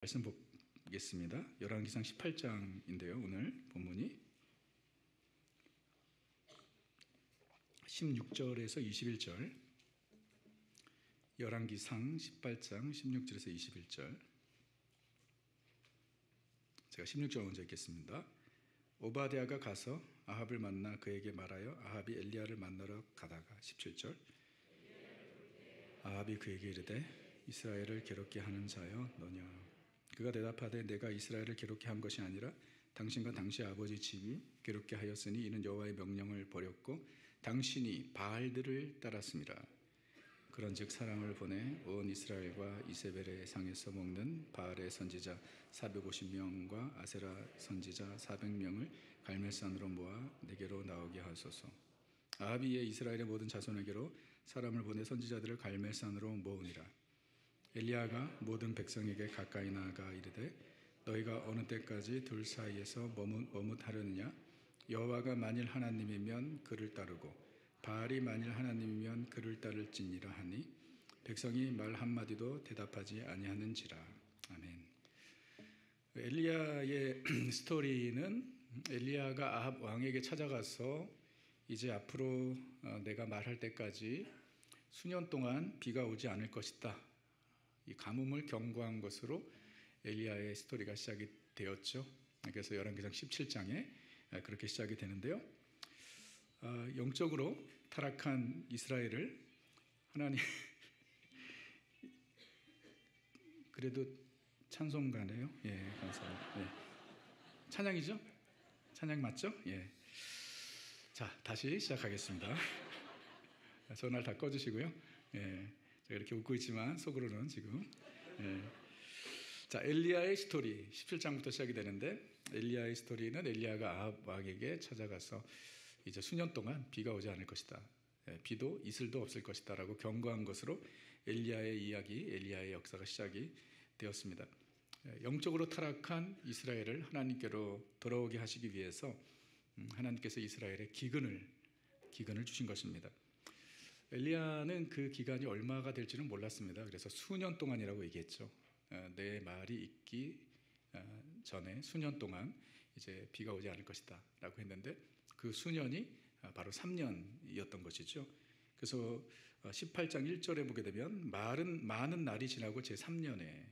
말씀 보겠습니다. 열왕기상 18장인데요. 오늘 본문이 16절에서 21절. 열왕기상 18장 16절에서 21절. 제가 16절 먼저 읽겠습니다. 오바댜가 가서 아합을 만나 그에게 말하여 아합이 엘리야를 만나러 가다가 17절. 아합이 그에게 이르되 이스라엘을 괴롭게 하는 자여 너냐. 그가 대답하되 내가 이스라엘을 괴롭게 한 것이 아니라 당신과 당시 아버지 집이 괴롭게 하였으니 이는 여호와의 명령을 버렸고 당신이 바알들을 따랐습니다. 그런즉 사람을 보내 온 이스라엘과 이세벨의 상에서 먹는 바알의 선지자 450명과 아세라 선지자 400명을 갈멜산으로 모아 내게로 나오게 하소서. 아합이 이에 이스라엘의 모든 자손에게로 사람을 보내 선지자들을 갈멜산으로 모으니라. 엘리야가 모든 백성에게 가까이 나아가 이르되 너희가 어느 때까지 둘 사이에서 머뭇하려느냐. 여호와가 만일 하나님이면 그를 따르고 바알이 만일 하나님이면 그를 따를지니라 하니 백성이 말 한마디도 대답하지 아니하는지라. 아멘. 엘리야의 스토리는 엘리야가 아합 왕에게 찾아가서 이제 앞으로 내가 말할 때까지 수년 동안 비가 오지 않을 것이다, 이 가뭄을 경고한 것으로 엘리야의 스토리가 시작이 되었죠. 그래서 열왕기상 17장에 그렇게 시작이 되는데요. 영적으로 타락한 이스라엘을 하나님 그래도 찬송가네요. 예, 감사합니다. 예. 찬양이죠? 찬양 맞죠? 예. 자, 다시 시작하겠습니다. 전화를 다 꺼주시고요. 예. 제가 이렇게 웃고 있지만 속으로는 지금. 예. 자, 엘리야의 스토리 17장부터 시작이 되는데 엘리야의 스토리는 엘리야가 아합 왕에게 찾아가서 이제 수년 동안 비가 오지 않을 것이다, 비도 이슬도 없을 것이다 라고 경고한 것으로 엘리야의 이야기, 엘리야의 역사가 시작이 되었습니다. 영적으로 타락한 이스라엘을 하나님께로 돌아오게 하시기 위해서 하나님께서 이스라엘에 기근을 주신 것입니다. 엘리야는 그 기간이 얼마가 될지는 몰랐습니다. 그래서 수년 동안이라고 얘기했죠. 내 말이 있기 전에 수년 동안 이제 비가 오지 않을 것이다 라고 했는데 그 수년이 바로 3년이었던 것이죠. 그래서 18장 1절에 보게 되면 많은 날이 지나고 제3년에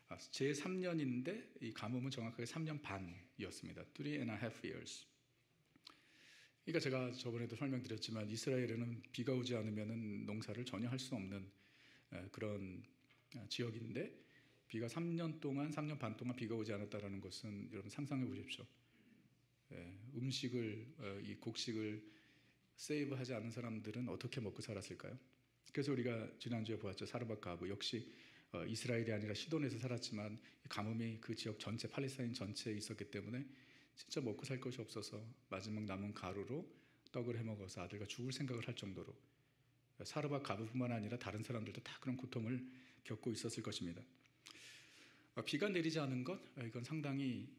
제3년인데 이 가뭄은 정확하게 3년 반이었습니다. 3.5 years. 그러니까 제가 저번에도 설명드렸지만 이스라엘에는 비가 오지 않으면 농사를 전혀 할 수 없는 그런 지역인데 비가 3년 반 동안 비가 오지 않았다는 것은 여러분 상상해 보십시오. 음식을, 이 곡식을 세이브하지 않은 사람들은 어떻게 먹고 살았을까요? 그래서 우리가 지난주에 보았죠. 사르밧 가브 역시 이스라엘이 아니라 시돈에서 살았지만 가뭄이 그 지역 전체, 팔레스타인 전체에 있었기 때문에 진짜 먹고 살 것이 없어서 마지막 남은 가루로 떡을 해먹어서 아들과 죽을 생각을 할 정도로 사르밧 가브뿐만 아니라 다른 사람들도 다 그런 고통을 겪고 있었을 것입니다. 비가 내리지 않은 것, 이건 상당히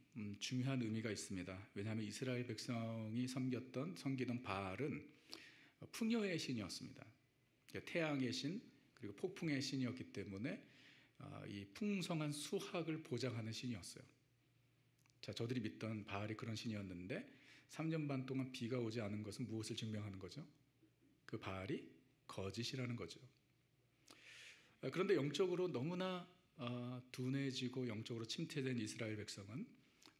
중요한 의미가 있습니다. 왜냐하면 이스라엘 백성이 섬기던 바알은 풍요의 신이었습니다. 태양의 신 그리고 폭풍의 신이었기 때문에 이 풍성한 수확을 보장하는 신이었어요. 자, 저들이 믿던 바알이 그런 신이었는데 3년 반 동안 비가 오지 않은 것은 무엇을 증명하는 거죠? 그 바알이 거짓이라는 거죠. 그런데 영적으로 너무나 둔해지고 영적으로 침체된 이스라엘 백성은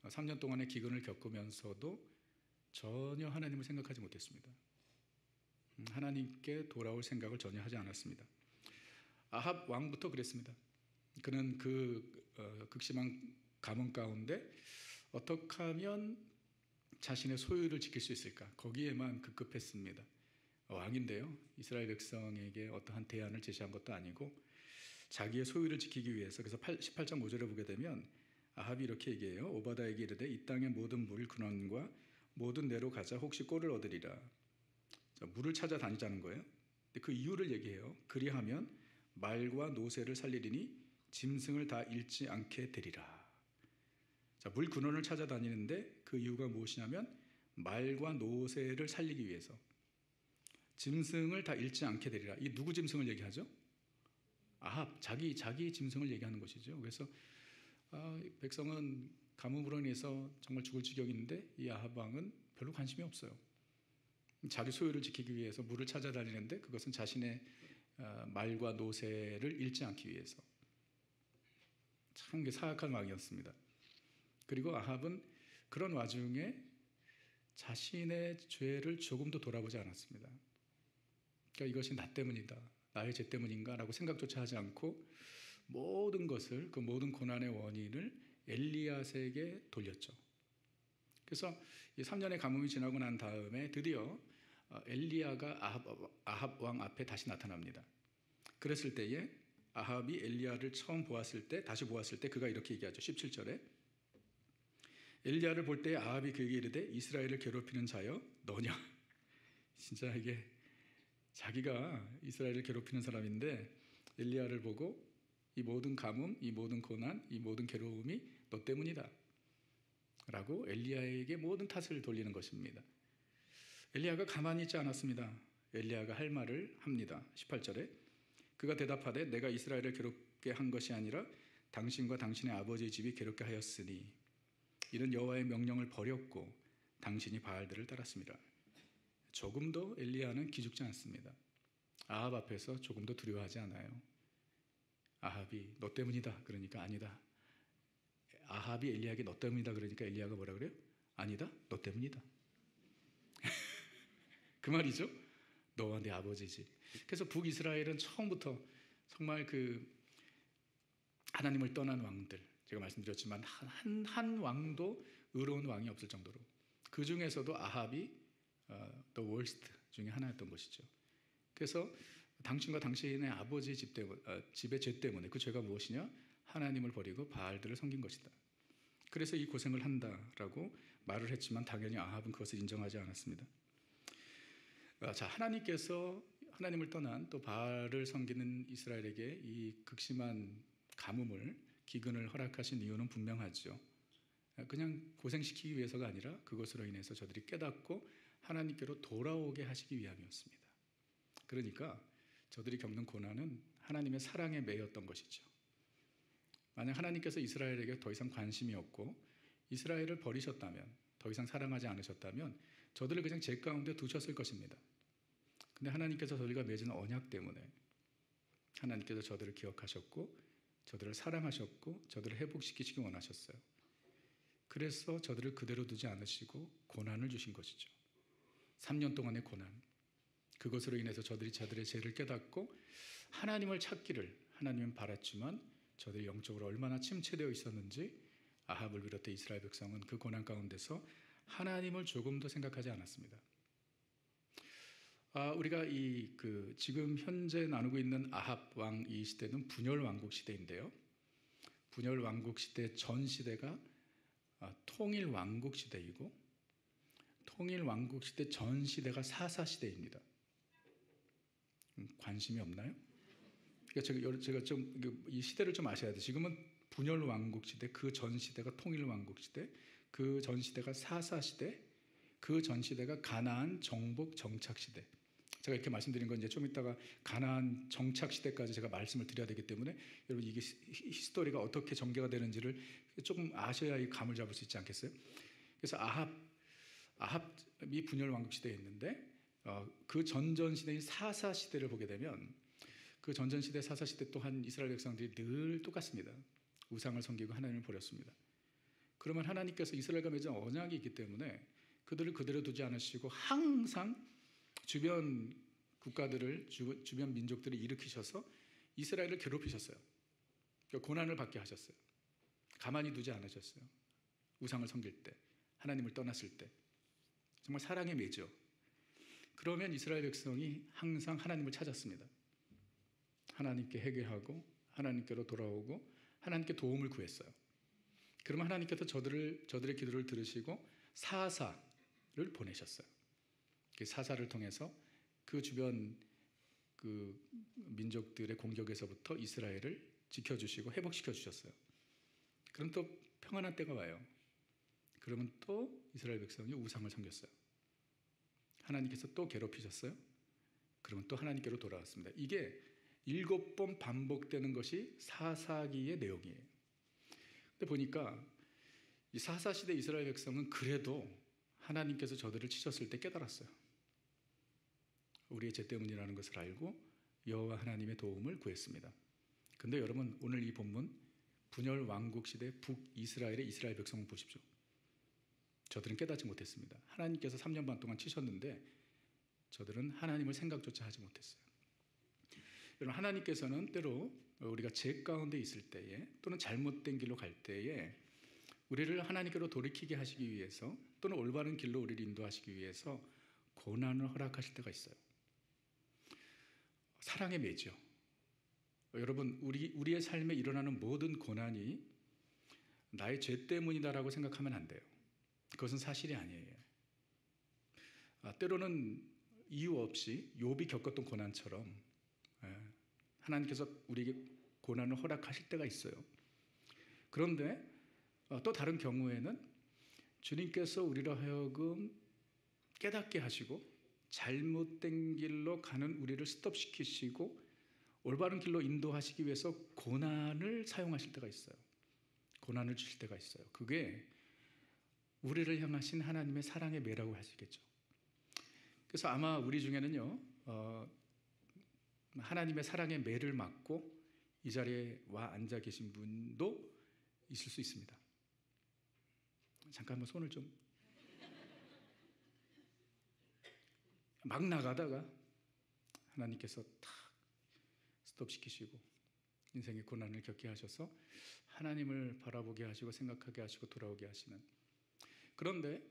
3년 동안의 기근을 겪으면서도 전혀 하나님을 생각하지 못했습니다. 하나님께 돌아올 생각을 전혀 하지 않았습니다. 아합 왕부터 그랬습니다. 그는 그 극심한 가뭄 가운데 어떻게 하면 자신의 소유를 지킬 수 있을까? 거기에만 급급했습니다. 왕인데요, 이스라엘 백성에게 어떠한 대안을 제시한 것도 아니고 자기의 소유를 지키기 위해서. 그래서 18장 5절에 보게 되면 아합이 이렇게 얘기해요. 오바댜에게 이르되 이 땅의 모든 물 근원과 모든 내로 가자. 혹시 꼴을 얻으리라. 자, 물을 찾아 다니자는 거예요. 근데 그 이유를 얘기해요. 그리하면 말과 노새를 살리리니 짐승을 다 잃지 않게 되리라. 자, 물 근원을 찾아다니는데 그 이유가 무엇이냐면 말과 노새를 살리기 위해서. 짐승을 다 잃지 않게 되리라. 이 누구 짐승을 얘기하죠? 아합, 자기 짐승을 얘기하는 것이죠. 그래서 백성은 가뭄으로 인해서 정말 죽을 지경인데 이 아합 왕은 별로 관심이 없어요. 자기 소유를 지키기 위해서 물을 찾아다니는데 그것은 자신의 말과 노새를 잃지 않기 위해서. 참 사악한 왕이었습니다. 그리고 아합은 그런 와중에 자신의 죄를 조금도 돌아보지 않았습니다. 그러니까 이것이 나 때문이다, 나의 죄 때문인가 라고 생각조차 하지 않고 모든 것을, 그 모든 고난의 원인을 엘리야에게 돌렸죠. 그래서 이 3년의 가뭄이 지나고 난 다음에 드디어 엘리야가 아합 왕 앞에 다시 나타납니다. 그랬을 때에 아합이 엘리야를 처음 다시 보았을 때 그가 이렇게 얘기하죠. 17절에 엘리야를 볼 때 아합이 그에게 이르되 이스라엘을 괴롭히는 자여 너냐. 진짜 이게 자기가 이스라엘을 괴롭히는 사람인데 엘리야를 보고 이 모든 가뭄, 이 모든 고난, 이 모든 괴로움이 너 때문이다 라고 엘리야에게 모든 탓을 돌리는 것입니다. 엘리야가 가만히 있지 않았습니다. 엘리야가 할 말을 합니다. 18절에 그가 대답하되 내가 이스라엘을 괴롭게 한 것이 아니라 당신과 당신의 아버지의 집이 괴롭게 하였으니 이는 여호와의 명령을 버렸고 당신이 바알들을 따랐습니다. 조금도 엘리야는 기죽지 않습니다. 아합 앞에서 조금도 두려워하지 않아요. 아합이 너 때문이다 그러니까 아니다. 아합이 엘리야에게 너 때문이다 그러니까 엘리야가 뭐라 그래요? 아니다, 너 때문이다. 그 말이죠. 너와 내 아버지지. 그래서 북이스라엘은 처음부터 정말 그 하나님을 떠난 왕들, 제가 말씀드렸지만 한 왕도 의로운 왕이 없을 정도로, 그 중에서도 아합이 the worst 중에 하나였던 것이죠. 그래서 당신과 당신의 아버지 집의 죄 때문에, 그 죄가 무엇이냐? 하나님을 버리고 바알들을 섬긴 것이다. 그래서 이 고생을 한다라고 말을 했지만 당연히 아합은 그것을 인정하지 않았습니다. 자, 하나님께서 하나님을 떠난 또 바알을 섬기는 이스라엘에게 이 극심한 가뭄을, 기근을 허락하신 이유는 분명하죠. 그냥 고생시키기 위해서가 아니라 그것으로 인해서 저들이 깨닫고 하나님께로 돌아오게 하시기 위함이었습니다. 그러니까 저들이 겪는 고난은 하나님의 사랑에 매였던 것이죠. 만약 하나님께서 이스라엘에게 더 이상 관심이 없고 이스라엘을 버리셨다면, 더 이상 사랑하지 않으셨다면 저들을 그냥 죄 가운데 두셨을 것입니다. 근데 하나님께서 저들과 맺은 언약 때문에 하나님께서 저들을 기억하셨고 저들을 사랑하셨고 저들을 회복시키시기 원하셨어요. 그래서 저들을 그대로 두지 않으시고 고난을 주신 것이죠. 3년 동안의 고난, 그것으로 인해서 저들이 저들의 죄를 깨닫고 하나님을 찾기를 하나님은 바랐지만 저들이 영적으로 얼마나 침체되어 있었는지 아합을 비롯해 이스라엘 백성은 그 고난 가운데서 하나님을 조금도 생각하지 않았습니다. 우리가 지금 현재 나누고 있는 아합 왕 이 시대는 분열 왕국 시대인데요. 분열 왕국 시대 전 시대가 통일 왕국 시대이고, 통일 왕국 시대 전 시대가 사사 시대입니다. 관심이 없나요? 그러니까 제가 좀 이 시대를 좀 아셔야 돼요. 지금은 분열 왕국 시대, 그 전 시대가 통일 왕국 시대, 그 전 시대가 사사 시대, 그 전 시대가 가나안 정복 정착 시대. 제가 이렇게 말씀드린 건 이제 좀 이따가 가나안 정착 시대까지 제가 말씀을 드려야 되기 때문에 여러분 이게 히스토리가 어떻게 전개가 되는지를 조금 아셔야 이 감을 잡을 수 있지 않겠어요? 그래서 아합이 분열 왕국 시대에 있는데 그 전전 시대인 사사 시대를 보게 되면 그 전전 시대 사사 시대 또한 이스라엘 백성들이 늘 똑같습니다. 우상을 섬기고 하나님을 버렸습니다. 그러면 하나님께서 이스라엘과 맺은 언약이 있기 때문에 그들을 그대로 두지 않으시고 항상 주변 국가들을, 주변 민족들을 일으키셔서 이스라엘을 괴롭히셨어요. 그러니까 고난을 받게 하셨어요. 가만히 두지 않으셨어요. 우상을 섬길 때, 하나님을 떠났을 때. 정말 사랑의 매죠. 그러면 이스라엘 백성이 항상 하나님을 찾았습니다. 하나님께 회개하고 하나님께로 돌아오고 하나님께 도움을 구했어요. 그러면 하나님께서 저들의 기도를 들으시고 사사를 보내셨어요. 그 사사를 통해서 그 주변 그 민족들의 공격에서부터 이스라엘을 지켜주시고 회복시켜 주셨어요. 그럼 또 평안한 때가 와요. 그러면 또 이스라엘 백성이 우상을 섬겼어요. 하나님께서 또 괴롭히셨어요. 그러면 또 하나님께로 돌아왔습니다. 이게 7번 반복되는 것이 사사기의 내용이에요. 근데 보니까 이 사사시대 이스라엘 백성은 그래도 하나님께서 저들을 치셨을 때 깨달았어요. 우리의 죄 때문이라는 것을 알고 여호와 하나님의 도움을 구했습니다. 근데 여러분, 오늘 이 본문 분열 왕국 시대 북이스라엘의 이스라엘 백성을 보십시오. 저들은 깨닫지 못했습니다. 하나님께서 3년 반 동안 치셨는데 저들은 하나님을 생각조차 하지 못했어요. 여러분, 하나님께서는 때로 우리가 죄 가운데 있을 때에 또는 잘못된 길로 갈 때에 우리를 하나님께로 돌이키게 하시기 위해서 또는 올바른 길로 우리를 인도하시기 위해서 고난을 허락하실 때가 있어요. 사랑의 매죠. 여러분, 우리의 삶에 일어나는 모든 고난이 나의 죄 때문이다라고 생각하면 안 돼요. 그것은 사실이 아니에요. 때로는 이유 없이 욥이 겪었던 고난처럼 하나님께서 우리에게 고난을 허락하실 때가 있어요. 그런데 또 다른 경우에는 주님께서 우리로 하여금 깨닫게 하시고 잘못된 길로 가는 우리를 스톱시키시고 올바른 길로 인도하시기 위해서 고난을 사용하실 때가 있어요. 고난을 주실 때가 있어요. 그게 우리를 향하신 하나님의 사랑의 매라고 하시겠죠. 그래서 아마 우리 중에는요, 하나님의 사랑의 매를 맞고 이 자리에 와 앉아 계신 분도 있을 수 있습니다. 잠깐 한번 손을 좀. 막 나가다가 하나님께서 탁 스톱시키시고 인생의 고난을 겪게 하셔서 하나님을 바라보게 하시고 생각하게 하시고 돌아오게 하시는. 그런데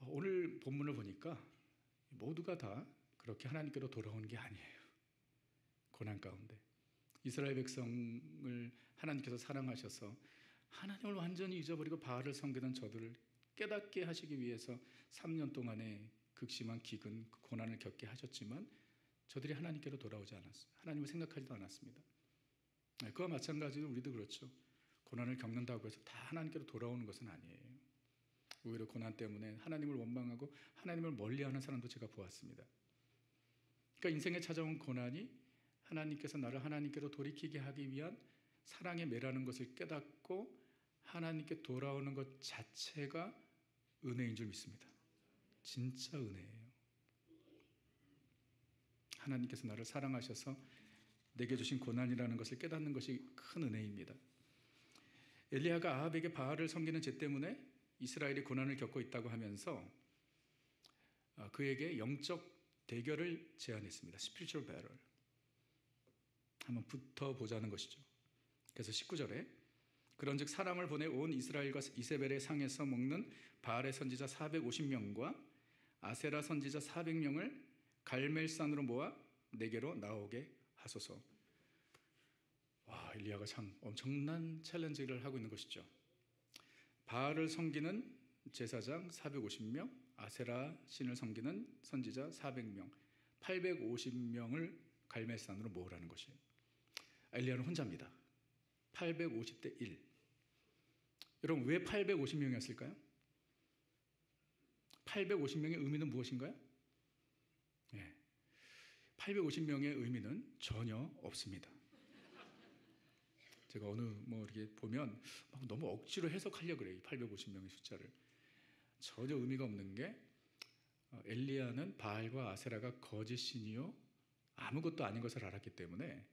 오늘 본문을 보니까 모두가 다 그렇게 하나님께로 돌아오는 게 아니에요. 고난 가운데 이스라엘 백성을 하나님께서 사랑하셔서 하나님을 완전히 잊어버리고 바알을 섬기던 저들을 깨닫게 하시기 위해서 3년 동안의 극심한 기근, 고난을 겪게 하셨지만 저들이 하나님께로 돌아오지 않았어요. 하나님을 생각하지도 않았습니다. 그와 마찬가지로 우리도 그렇죠. 고난을 겪는다고 해서 다 하나님께로 돌아오는 것은 아니에요. 오히려 고난 때문에 하나님을 원망하고 하나님을 멀리하는 사람도 제가 보았습니다. 그러니까 인생에 찾아온 고난이 하나님께서 나를 하나님께로 돌이키게 하기 위한 사랑의 매라는 것을 깨닫고 하나님께 돌아오는 것 자체가 은혜인 줄 믿습니다. 진짜 은혜예요. 하나님께서 나를 사랑하셔서 내게 주신 고난이라는 것을 깨닫는 것이 큰 은혜입니다. 엘리야가 아합에게 바알을 섬기는 죄 때문에 이스라엘이 고난을 겪고 있다고 하면서 그에게 영적 대결을 제안했습니다. Spiritual battle. 한번 붙어보자는 것이죠. 그래서 19절에 그런즉 사람을 보내 온 이스라엘과 이세벨의 상에서 먹는 바알의 선지자 450명과 아세라 선지자 400명을 갈멜산으로 모아 내게로 나오게 하소서. 와, 엘리야가 참 엄청난 챌린지를 하고 있는 것이죠. 바알을 섬기는 제사장 450명, 아세라 신을 섬기는 선지자 400명, 850명을 갈멜산으로 모으라는 것이에요. 엘리야는 혼자입니다. 850대 1. 여러분, 왜 850명이었을까요? 850명의 의미는 무엇인가요? 850명의 의미는 전혀 없습니다. 제가 어느 이렇게 보면 막 너무 억지로 해석하려고 그래요. 이 850명의 숫자를. 전혀 의미가 없는 게 엘리야는 바알과 아세라가 거짓신이요 아무것도 아닌 것을 알았기 때문에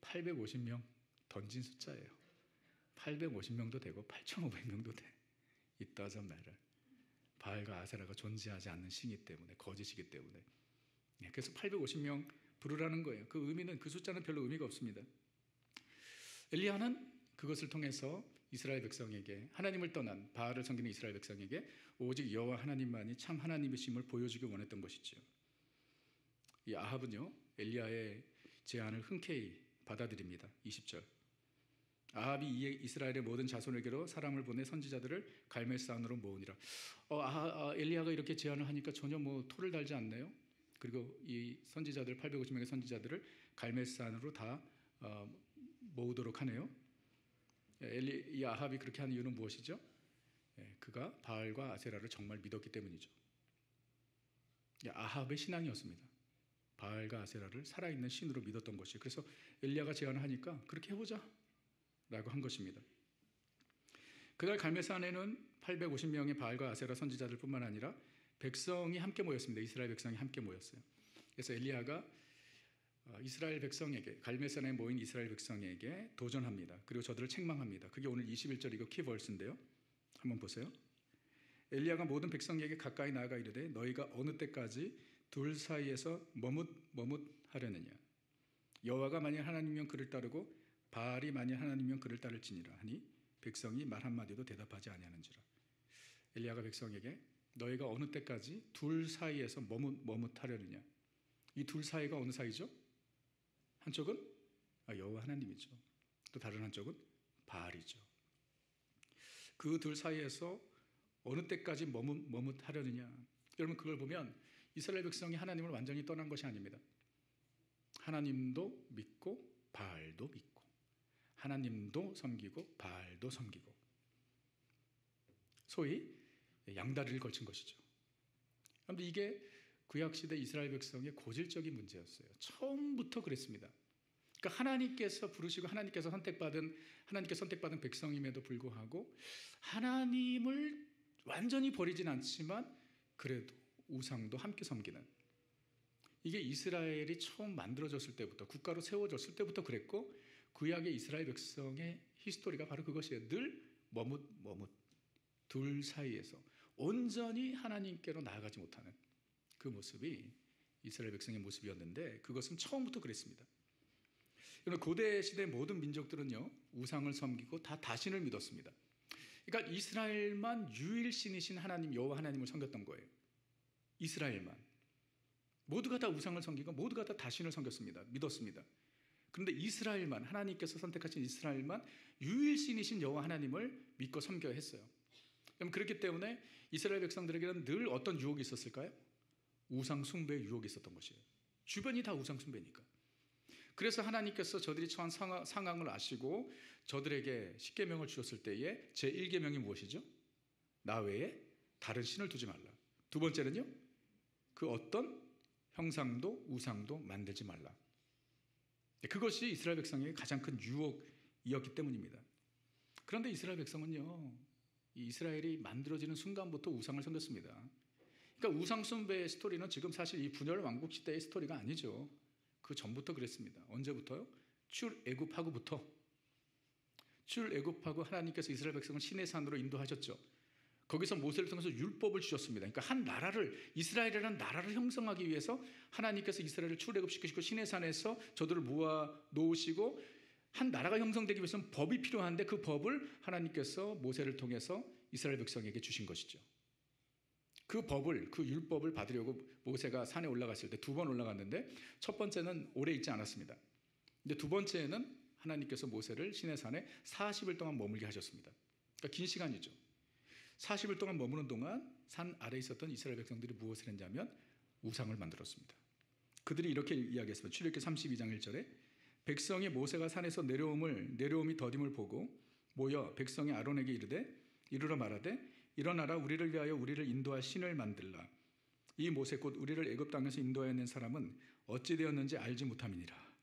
850명 던진 숫자예요. 850명도 되고 8,500명도 돼. It doesn't matter. 바알과 아세라가 존재하지 않는 신이기 때문에, 거짓이기 때문에. 그래서 850명 부르라는 거예요. 그 의미는, 그 숫자는 별로 의미가 없습니다. 엘리야는 그것을 통해서 이스라엘 백성에게, 하나님을 떠난 바알을 섬기는 이스라엘 백성에게 오직 여호와 하나님만이 참 하나님이심을 보여주기 원했던 것이죠. 이 아합은요, 엘리야의 제안을 흔쾌히 받아들입니다. 20절. 아합이 이에 이스라엘의 모든 자손에게로 사람을 보내 선지자들을 갈멜산으로 모으니라. 엘리야가 이렇게 제안을 하니까 전혀 토를 달지 않네요. 그리고 이 선지자들, 850명의 선지자들을 갈멜산으로 다 모으도록 하네요. 이 아합이 그렇게 한 이유는 무엇이죠? 그가 바알과 아세라를 정말 믿었기 때문이죠. 아합의 신앙이었습니다. 바알과 아세라를 살아있는 신으로 믿었던 것이. 그래서 엘리야가 제안을 하니까 그렇게 해보자 라고 한 것입니다. 그날 갈멜산에는 850명의 바알과 아세라 선지자들뿐만 아니라 백성이 함께 모였습니다. 이스라엘 백성이 함께 모였어요. 그래서 엘리야가 이스라엘 백성에게, 갈멜산에 모인 이스라엘 백성에게 도전합니다. 그리고 저들을 책망합니다. 그게 오늘 21절 이거 키버스인데요. 한번 보세요. 엘리야가 모든 백성에게 가까이 나아가 이르되 너희가 어느 때까지 둘 사이에서 머뭇하려느냐. 여호와가 만일 하나님이면 그를 따르고 바알이 만일 하나님이면 그를 따를지니라 하니 백성이 말 한마디도 대답하지 아니하는지라. 엘리야가 백성에게 너희가 어느 때까지 둘 사이에서 머뭇하려느냐. 이 둘 사이가 어느 사이죠? 한쪽은 여호와 하나님이죠. 또 다른 한쪽은 바알이죠. 그 둘 사이에서 어느 때까지 머뭇하려느냐. 여러분 그걸 보면 이스라엘 백성이 하나님을 완전히 떠난 것이 아닙니다. 하나님도 믿고 바알도 믿고 하나님도 섬기고 바알도 섬기고 소위 양다리를 걸친 것이죠. 그런데 이게 구약시대 이스라엘 백성의 고질적인 문제였어요. 처음부터 그랬습니다. 그러니까 하나님께서 부르시고 하나님께서 선택받은 백성임에도 불구하고 하나님을 완전히 버리진 않지만 그래도 우상도 함께 섬기는, 이게 이스라엘이 처음 만들어졌을 때부터, 국가로 세워졌을 때부터 그랬고 구약의 이스라엘 백성의 히스토리가 바로 그것이에요. 늘 머뭇 둘 사이에서 온전히 하나님께로 나아가지 못하는 그 모습이 이스라엘 백성의 모습이었는데 그것은 처음부터 그랬습니다. 고대 시대 모든 민족들은요 우상을 섬기고 다 다신을 믿었습니다. 그러니까 이스라엘만 유일신이신 하나님 여호와 하나님을 섬겼던 거예요. 이스라엘만. 모두가 다 우상을 섬기고 모두가 다 다신을 섬겼습니다. 믿었습니다. 그런데 이스라엘만, 하나님께서 선택하신 이스라엘만 유일신이신 여호와 하나님을 믿고 섬겨야 했어요. 그렇기 때문에 이스라엘 백성들에게는 늘 어떤 유혹이 있었을까요? 우상 숭배의 유혹이 있었던 것이에요. 주변이 다 우상 숭배니까. 그래서 하나님께서 저들이 처한 상황을 아시고 저들에게 십계명을 주셨을 때에 제1계명이 무엇이죠? 나 외에 다른 신을 두지 말라. 두 번째는요, 그 어떤 형상도 우상도 만들지 말라. 그것이 이스라엘 백성의 가장 큰 유혹이었기 때문입니다. 그런데 이스라엘 백성은요, 이 이스라엘이 만들어지는 순간부터 우상을 섬겼습니다. 그러니까 우상 숭배의 스토리는 지금 사실 이 분열 왕국 시대의 스토리가 아니죠. 그 전부터 그랬습니다. 언제부터요? 출애굽하고부터. 출애굽하고 하나님께서 이스라엘 백성을 시내 산으로 인도하셨죠. 거기서 모세를 통해서 율법을 주셨습니다. 그러니까 한 나라를, 이스라엘이라는 나라를 형성하기 위해서 하나님께서 이스라엘을 출애굽시키시고 시내 산에서 저들을 모아 놓으시고 한 나라가 형성되기 위해서는 법이 필요한데 그 법을 하나님께서 모세를 통해서 이스라엘 백성에게 주신 것이죠. 그 법을, 그 율법을 받으려고 모세가 산에 올라갔을 때 2번 올라갔는데 첫 번째는 오래 있지 않았습니다. 근데 두 번째는 하나님께서 모세를 시내산에 40일 동안 머물게 하셨습니다. 그러니까 긴 시간이죠. 40일 동안 머무는 동안 산 아래에 있었던 이스라엘 백성들이 무엇을 했냐면 우상을 만들었습니다. 그들이 이렇게 이야기했습니다. 출애굽기 32장 1절에 백성이 모세가 산에서 내려옴이 더딤을 보고 모여 백성이 아론에게 이르러 말하되 일어나라 우리를 위하여 우리를 인도할 신을 만들라. 이 모세 곧 우리를 애굽 땅에서 인도하여 낸 사람은 어찌 되었는지 알지 못함이니라.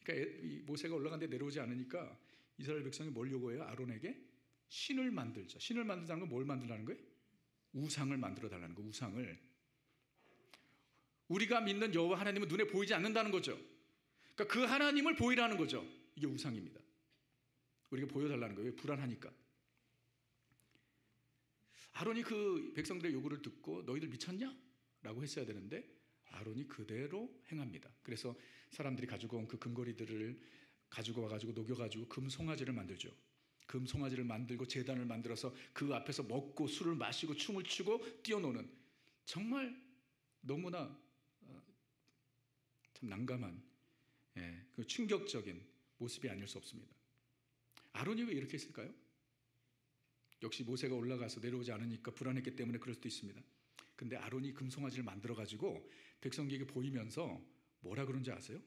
그러니까 이 모세가 올라갔는데 내려오지 않으니까 이스라엘 백성이 뭘 요구해요? 아론에게 신을 만들자. 신을 만들자는 건 뭘 만들라는 거예요? 우상을 만들어 달라는 거. 우상을. 우리가 믿는 여호와 하나님은 눈에 보이지 않는다는 거죠. 그러니까 그 하나님을 보이라는 거죠. 이게 우상입니다. 우리가 보여달라는 거예요. 불안하니까. 아론이 그 백성들의 요구를 듣고 너희들 미쳤냐? 라고 했어야 되는데 아론이 그대로 행합니다. 그래서 사람들이 가지고 온 그 금고리들을 가지고 와가지고 녹여가지고 금송아지를 만들죠. 금송아지를 만들고 제단을 만들어서 그 앞에서 먹고 술을 마시고 춤을 추고 뛰어노는, 정말 너무나 참 난감한, 그 충격적인 모습이 아닐 수 없습니다. 아론이 왜 이렇게 했을까요? 역시 모세가 올라가서 내려오지 않으니까 불안했기 때문에 그럴 수도 있습니다. 근데 아론이 금송아지를 만들어가지고 백성에게 보이면서 뭐라 그런지 아세요?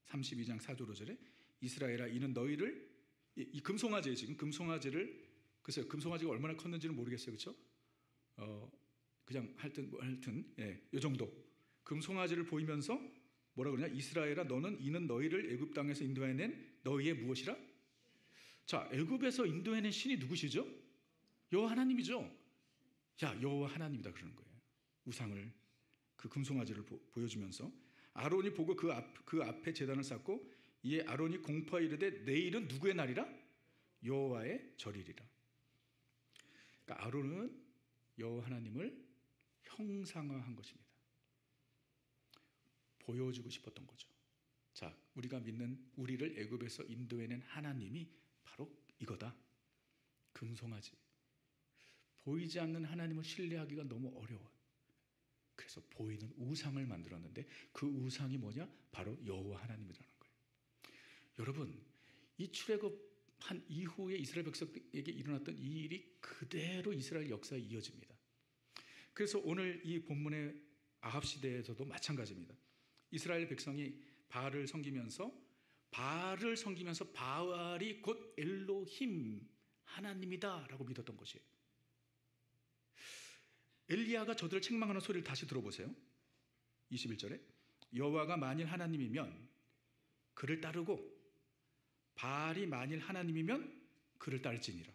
32장 4절 5절에 이스라엘아 이는 너희를, 이 금송아지에 지금 금송아지를, 글쎄요 금송아지가 얼마나 컸는지는 모르겠어요. 그렇죠? 그냥 하여튼 이 정도 금송아지를 보이면서 뭐라 그러냐? 이스라엘아 이는 너희를 애굽 땅에서 인도해낸 너희의 무엇이라? 자, 애굽에서 인도해낸 신이 누구시죠? 여호와 하나님이죠. 야, 여호와 하나님이다 그러는 거예요. 우상을, 그 금송아지를 보여주면서 아론이 보고 그 앞에 제단을 쌓고 이에 아론이 공포하여 이르되 내일은 누구의 날이라? 여호와의 절이리라. 그러니까 아론은 여호와 하나님을 형상화한 것입니다. 보여주고 싶었던 거죠. 자, 우리가 믿는, 우리를 애굽에서 인도해낸 하나님이 바로 이거다. 금송아지. 보이지 않는 하나님을 신뢰하기가 너무 어려워요. 그래서 보이는 우상을 만들었는데 그 우상이 뭐냐? 바로 여호와 하나님이라는 거예요. 여러분, 이 출애굽한 이후에 이스라엘 백성에게 일어났던 이 일이 그대로 이스라엘 역사에 이어집니다. 그래서 오늘 이 본문의 아합 시대에서도 마찬가지입니다. 이스라엘 백성이 바알을 섬기면서 바알이 곧 엘로힘, 하나님이다라고 믿었던 것이에요. 엘리야가 저들을 책망하는 소리를 다시 들어보세요. 21절에 여호와가 만일 하나님이면 그를 따르고 바알이 만일 하나님이면 그를 따를지니라.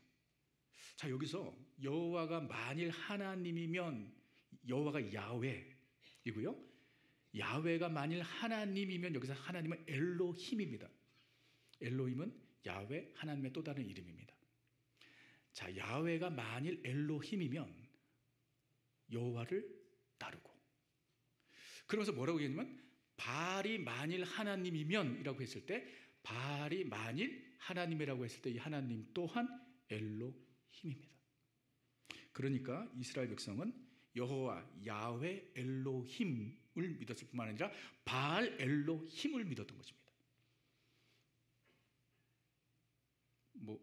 자, 여기서 여호와가 만일 하나님이면, 여호와가 야훼이고요, 야훼가 만일 하나님이면 여기서 하나님은 엘로힘입니다. 엘로힘은 야훼, 하나님의 또 다른 이름입니다. 자, 야훼가 만일 엘로힘이면 여호와를 따르고, 그러면서 뭐라고 얘기하냐면 바알이 만일 하나님이면 이라고 했을 때, 바알이 만일 하나님이라고 했을 때 이 하나님 또한 엘로힘입니다. 그러니까 이스라엘 백성은 여호와 야훼 엘로힘을 믿었을 뿐만 아니라 바알 엘로힘을 믿었던 것입니다.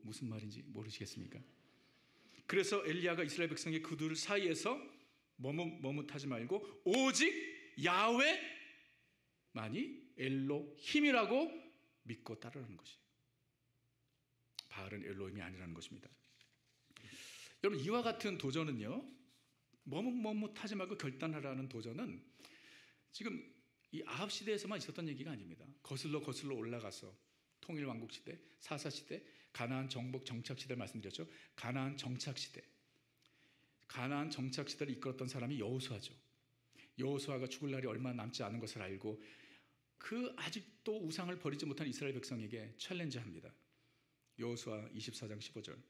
무슨 말인지 모르시겠습니까? 그래서 엘리야가 이스라엘 백성의 그 둘 사이에서 머뭇하지 말고 오직 야훼만이 엘로힘이라고 믿고 따르라는 것이에요. 바알은 엘로힘이 아니라는 것입니다. 여러분, 이와 같은 도전은요, 머뭇하지 말고 결단하라는 도전은 지금 이 아합 시대에서만 있었던 얘기가 아닙니다. 거슬러 올라가서 통일왕국 시대, 사사 시대, 가나안 정복 정착 시대를 말씀드렸죠. 가나안 정착 시대를 이끌었던 사람이 여호수아죠. 여호수아가 죽을 날이 얼마 남지 않은 것을 알고 그 아직도 우상을 버리지 못한 이스라엘 백성에게 챌린지합니다. 여호수아 24장 15절.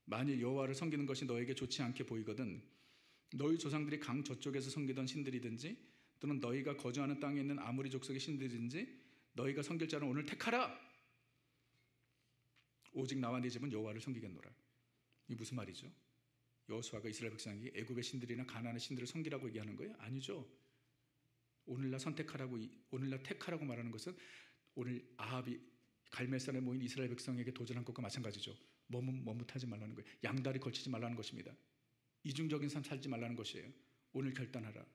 만일 여호와를 섬기는 것이 너에게 좋지 않게 보이거든 너희 조상들이 강 저쪽에서 섬기던 신들이든지 또는 너희가 거주하는 땅에 있는 아모리 족속의 신들이든지 너희가 섬길 자는 오늘 택하라. 오직 나와 네 집은 여호와를 섬기겠노라. 이게 무슨 말이죠? 여호수아가 이스라엘 백성에게 애굽의 신들이나 가나안의 신들을 섬기라고 얘기하는 거예요? 아니죠. 오늘날 오늘날 택하라고 말하는 것은 오늘 아합이 갈멜산에 모인 이스라엘 백성에게 도전한 것과 마찬가지죠. 머뭇하지 말라는 거예요. 양다리 걸치지 말라는 것입니다. 이중적인 삶 살지 말라는 것이에요. 오늘 결단하라.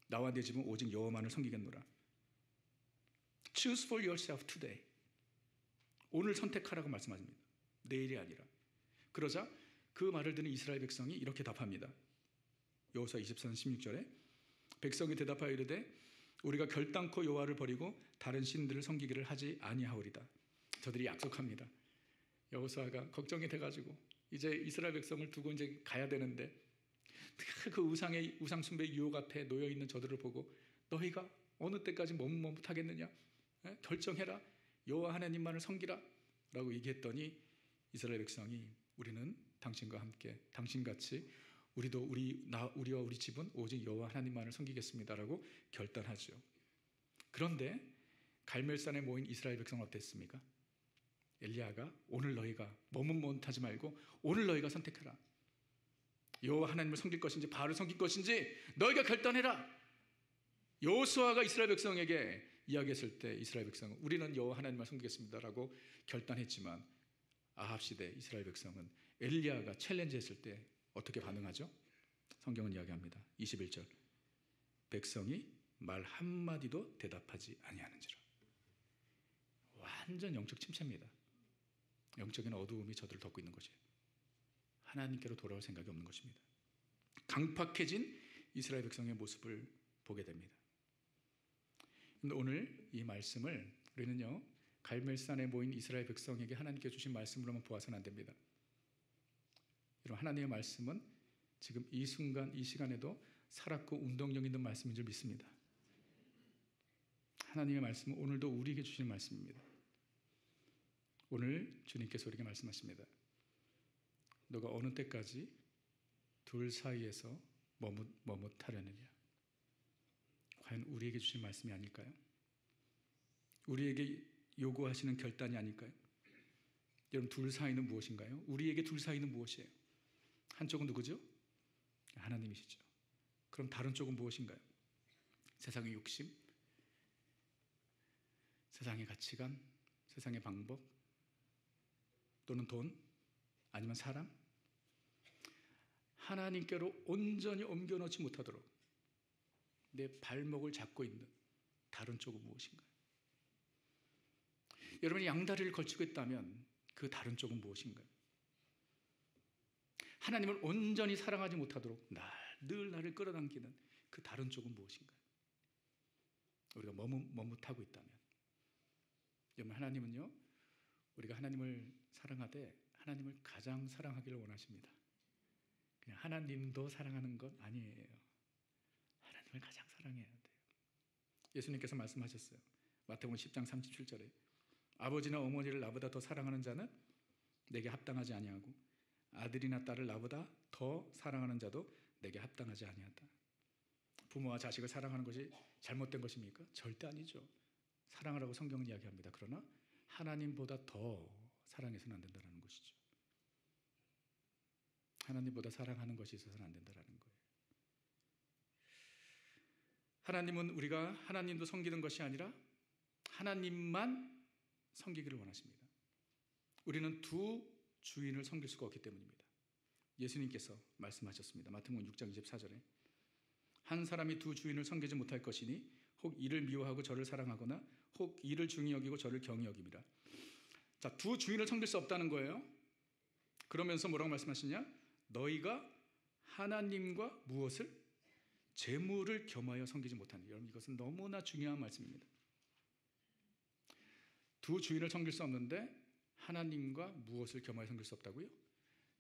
나와 네 집은 오직 여호와만을 섬기겠노라. Choose for yourself today. 오늘 선택하라고 말씀하십니다. 내일이 아니라. 그러자 그 말을 듣는 이스라엘 백성이 이렇게 답합니다. 여호수아 24장 16절에 백성이 대답하여 이르되 우리가 결단코 여호와를 버리고 다른 신들을 섬기기를 하지 아니하오리다. 저들이 약속합니다. 여호수아가 걱정이 돼가지고 이제 이스라엘 백성을 두고 이제 가야 되는데 그 우상 숭배 유혹 앞에 놓여 있는 저들을 보고 너희가 어느 때까지 머뭇하겠느냐? 결정해라. 여호와 하나님만을 섬기라 라고 얘기했더니 이스라엘 백성이 우리는 당신과 함께 당신같이 우리와 우리 집은 오직 여호와 하나님만을 섬기겠습니다라고 결단하죠. 그런데 갈멜산에 모인 이스라엘 백성은 어땠습니까? 엘리야가 오늘 너희가 머뭇하지 말고 오늘 너희가 선택해라. 여호와 하나님을 섬길 것인지 바알을 섬길 것인지 너희가 결단해라. 여호수아가 이스라엘 백성에게 이야기했을 때 이스라엘 백성은 우리는 여호와 하나님을 섬기겠습니다라고 결단했지만 아합 시대 이스라엘 백성은 엘리야가 챌린지했을 때 어떻게 반응하죠? 성경은 이야기합니다. 21절 백성이 말 한마디도 대답하지 아니하는지라. 완전 영적 침체입니다. 영적인 어두움이 저들을 덮고 있는 것이에요. 하나님께로 돌아올 생각이 없는 것입니다. 강팍해진 이스라엘 백성의 모습을 보게 됩니다. 근데 오늘 이 말씀을 우리는요 갈멜산에 모인 이스라엘 백성에게 하나님께 주신 말씀으로만 보아서는 안 됩니다. 여러분, 하나님의 말씀은 지금 이 순간 이 시간에도 살았고 운동력 있는 말씀인 줄 믿습니다. 하나님의 말씀은 오늘도 우리에게 주시는 말씀입니다. 오늘 주님께서 우리에게 말씀하십니다. 너가 어느 때까지 둘 사이에서 머뭇하려느냐. 과연 우리에게 주신 말씀이 아닐까요? 우리에게 요구하시는 결단이 아닐까요? 여러분, 둘 사이는 무엇인가요? 우리에게 둘 사이는 무엇이에요? 한쪽은 누구죠? 하나님이시죠. 그럼 다른 쪽은 무엇인가요? 세상의 욕심, 세상의 가치관, 세상의 방법, 또는 돈, 아니면 사람? 하나님께로 온전히 옮겨놓지 못하도록 내 발목을 잡고 있는 다른 쪽은 무엇인가요? 여러분이 양다리를 걸치고 있다면 그 다른 쪽은 무엇인가요? 하나님을 온전히 사랑하지 못하도록 늘 나를 끌어당기는 그 다른 쪽은 무엇인가요? 우리가 머뭇하고 있다면, 여러분, 하나님은요, 우리가 하나님을 사랑하되 하나님을 가장 사랑하기를 원하십니다. 그냥 하나님도 사랑하는 것 아니에요. 하나님을 가장 사랑해야 돼요. 예수님께서 말씀하셨어요. 마태복음 10장 37절에 아버지나 어머니를 나보다 더 사랑하는 자는 내게 합당하지 아니하고 아들이나 딸을 나보다 더 사랑하는 자도 내게 합당하지 아니하다. 부모와 자식을 사랑하는 것이 잘못된 것입니까? 절대 아니죠. 사랑하라고 성경은 이야기합니다. 그러나 하나님보다 더 사랑해서는 안 된다는 것이죠. 하나님보다 사랑하는 것이 있어서는 안 된다는 거예요. 하나님은 우리가 하나님도 섬기는 것이 아니라 하나님만 섬기기를 원하십니다. 우리는 두 주인을 섬길 수가 없기 때문입니다. 예수님께서 말씀하셨습니다. 마태복음 6장 24절에 한 사람이 두 주인을 섬기지 못할 것이니 혹 이를 미워하고 저를 사랑하거나 혹 이를 중히 여기고 저를 경히 여김이라. 자, 두 주인을 섬길 수 없다는 거예요. 그러면서 뭐라고 말씀하시냐? 너희가 하나님과 무엇을? 재물을 겸하여 섬기지 못하니. 여러분, 이것은 너무나 중요한 말씀입니다. 두 주인을 섬길 수 없는데 하나님과 무엇을 겸하여 섬길 수 없다고요?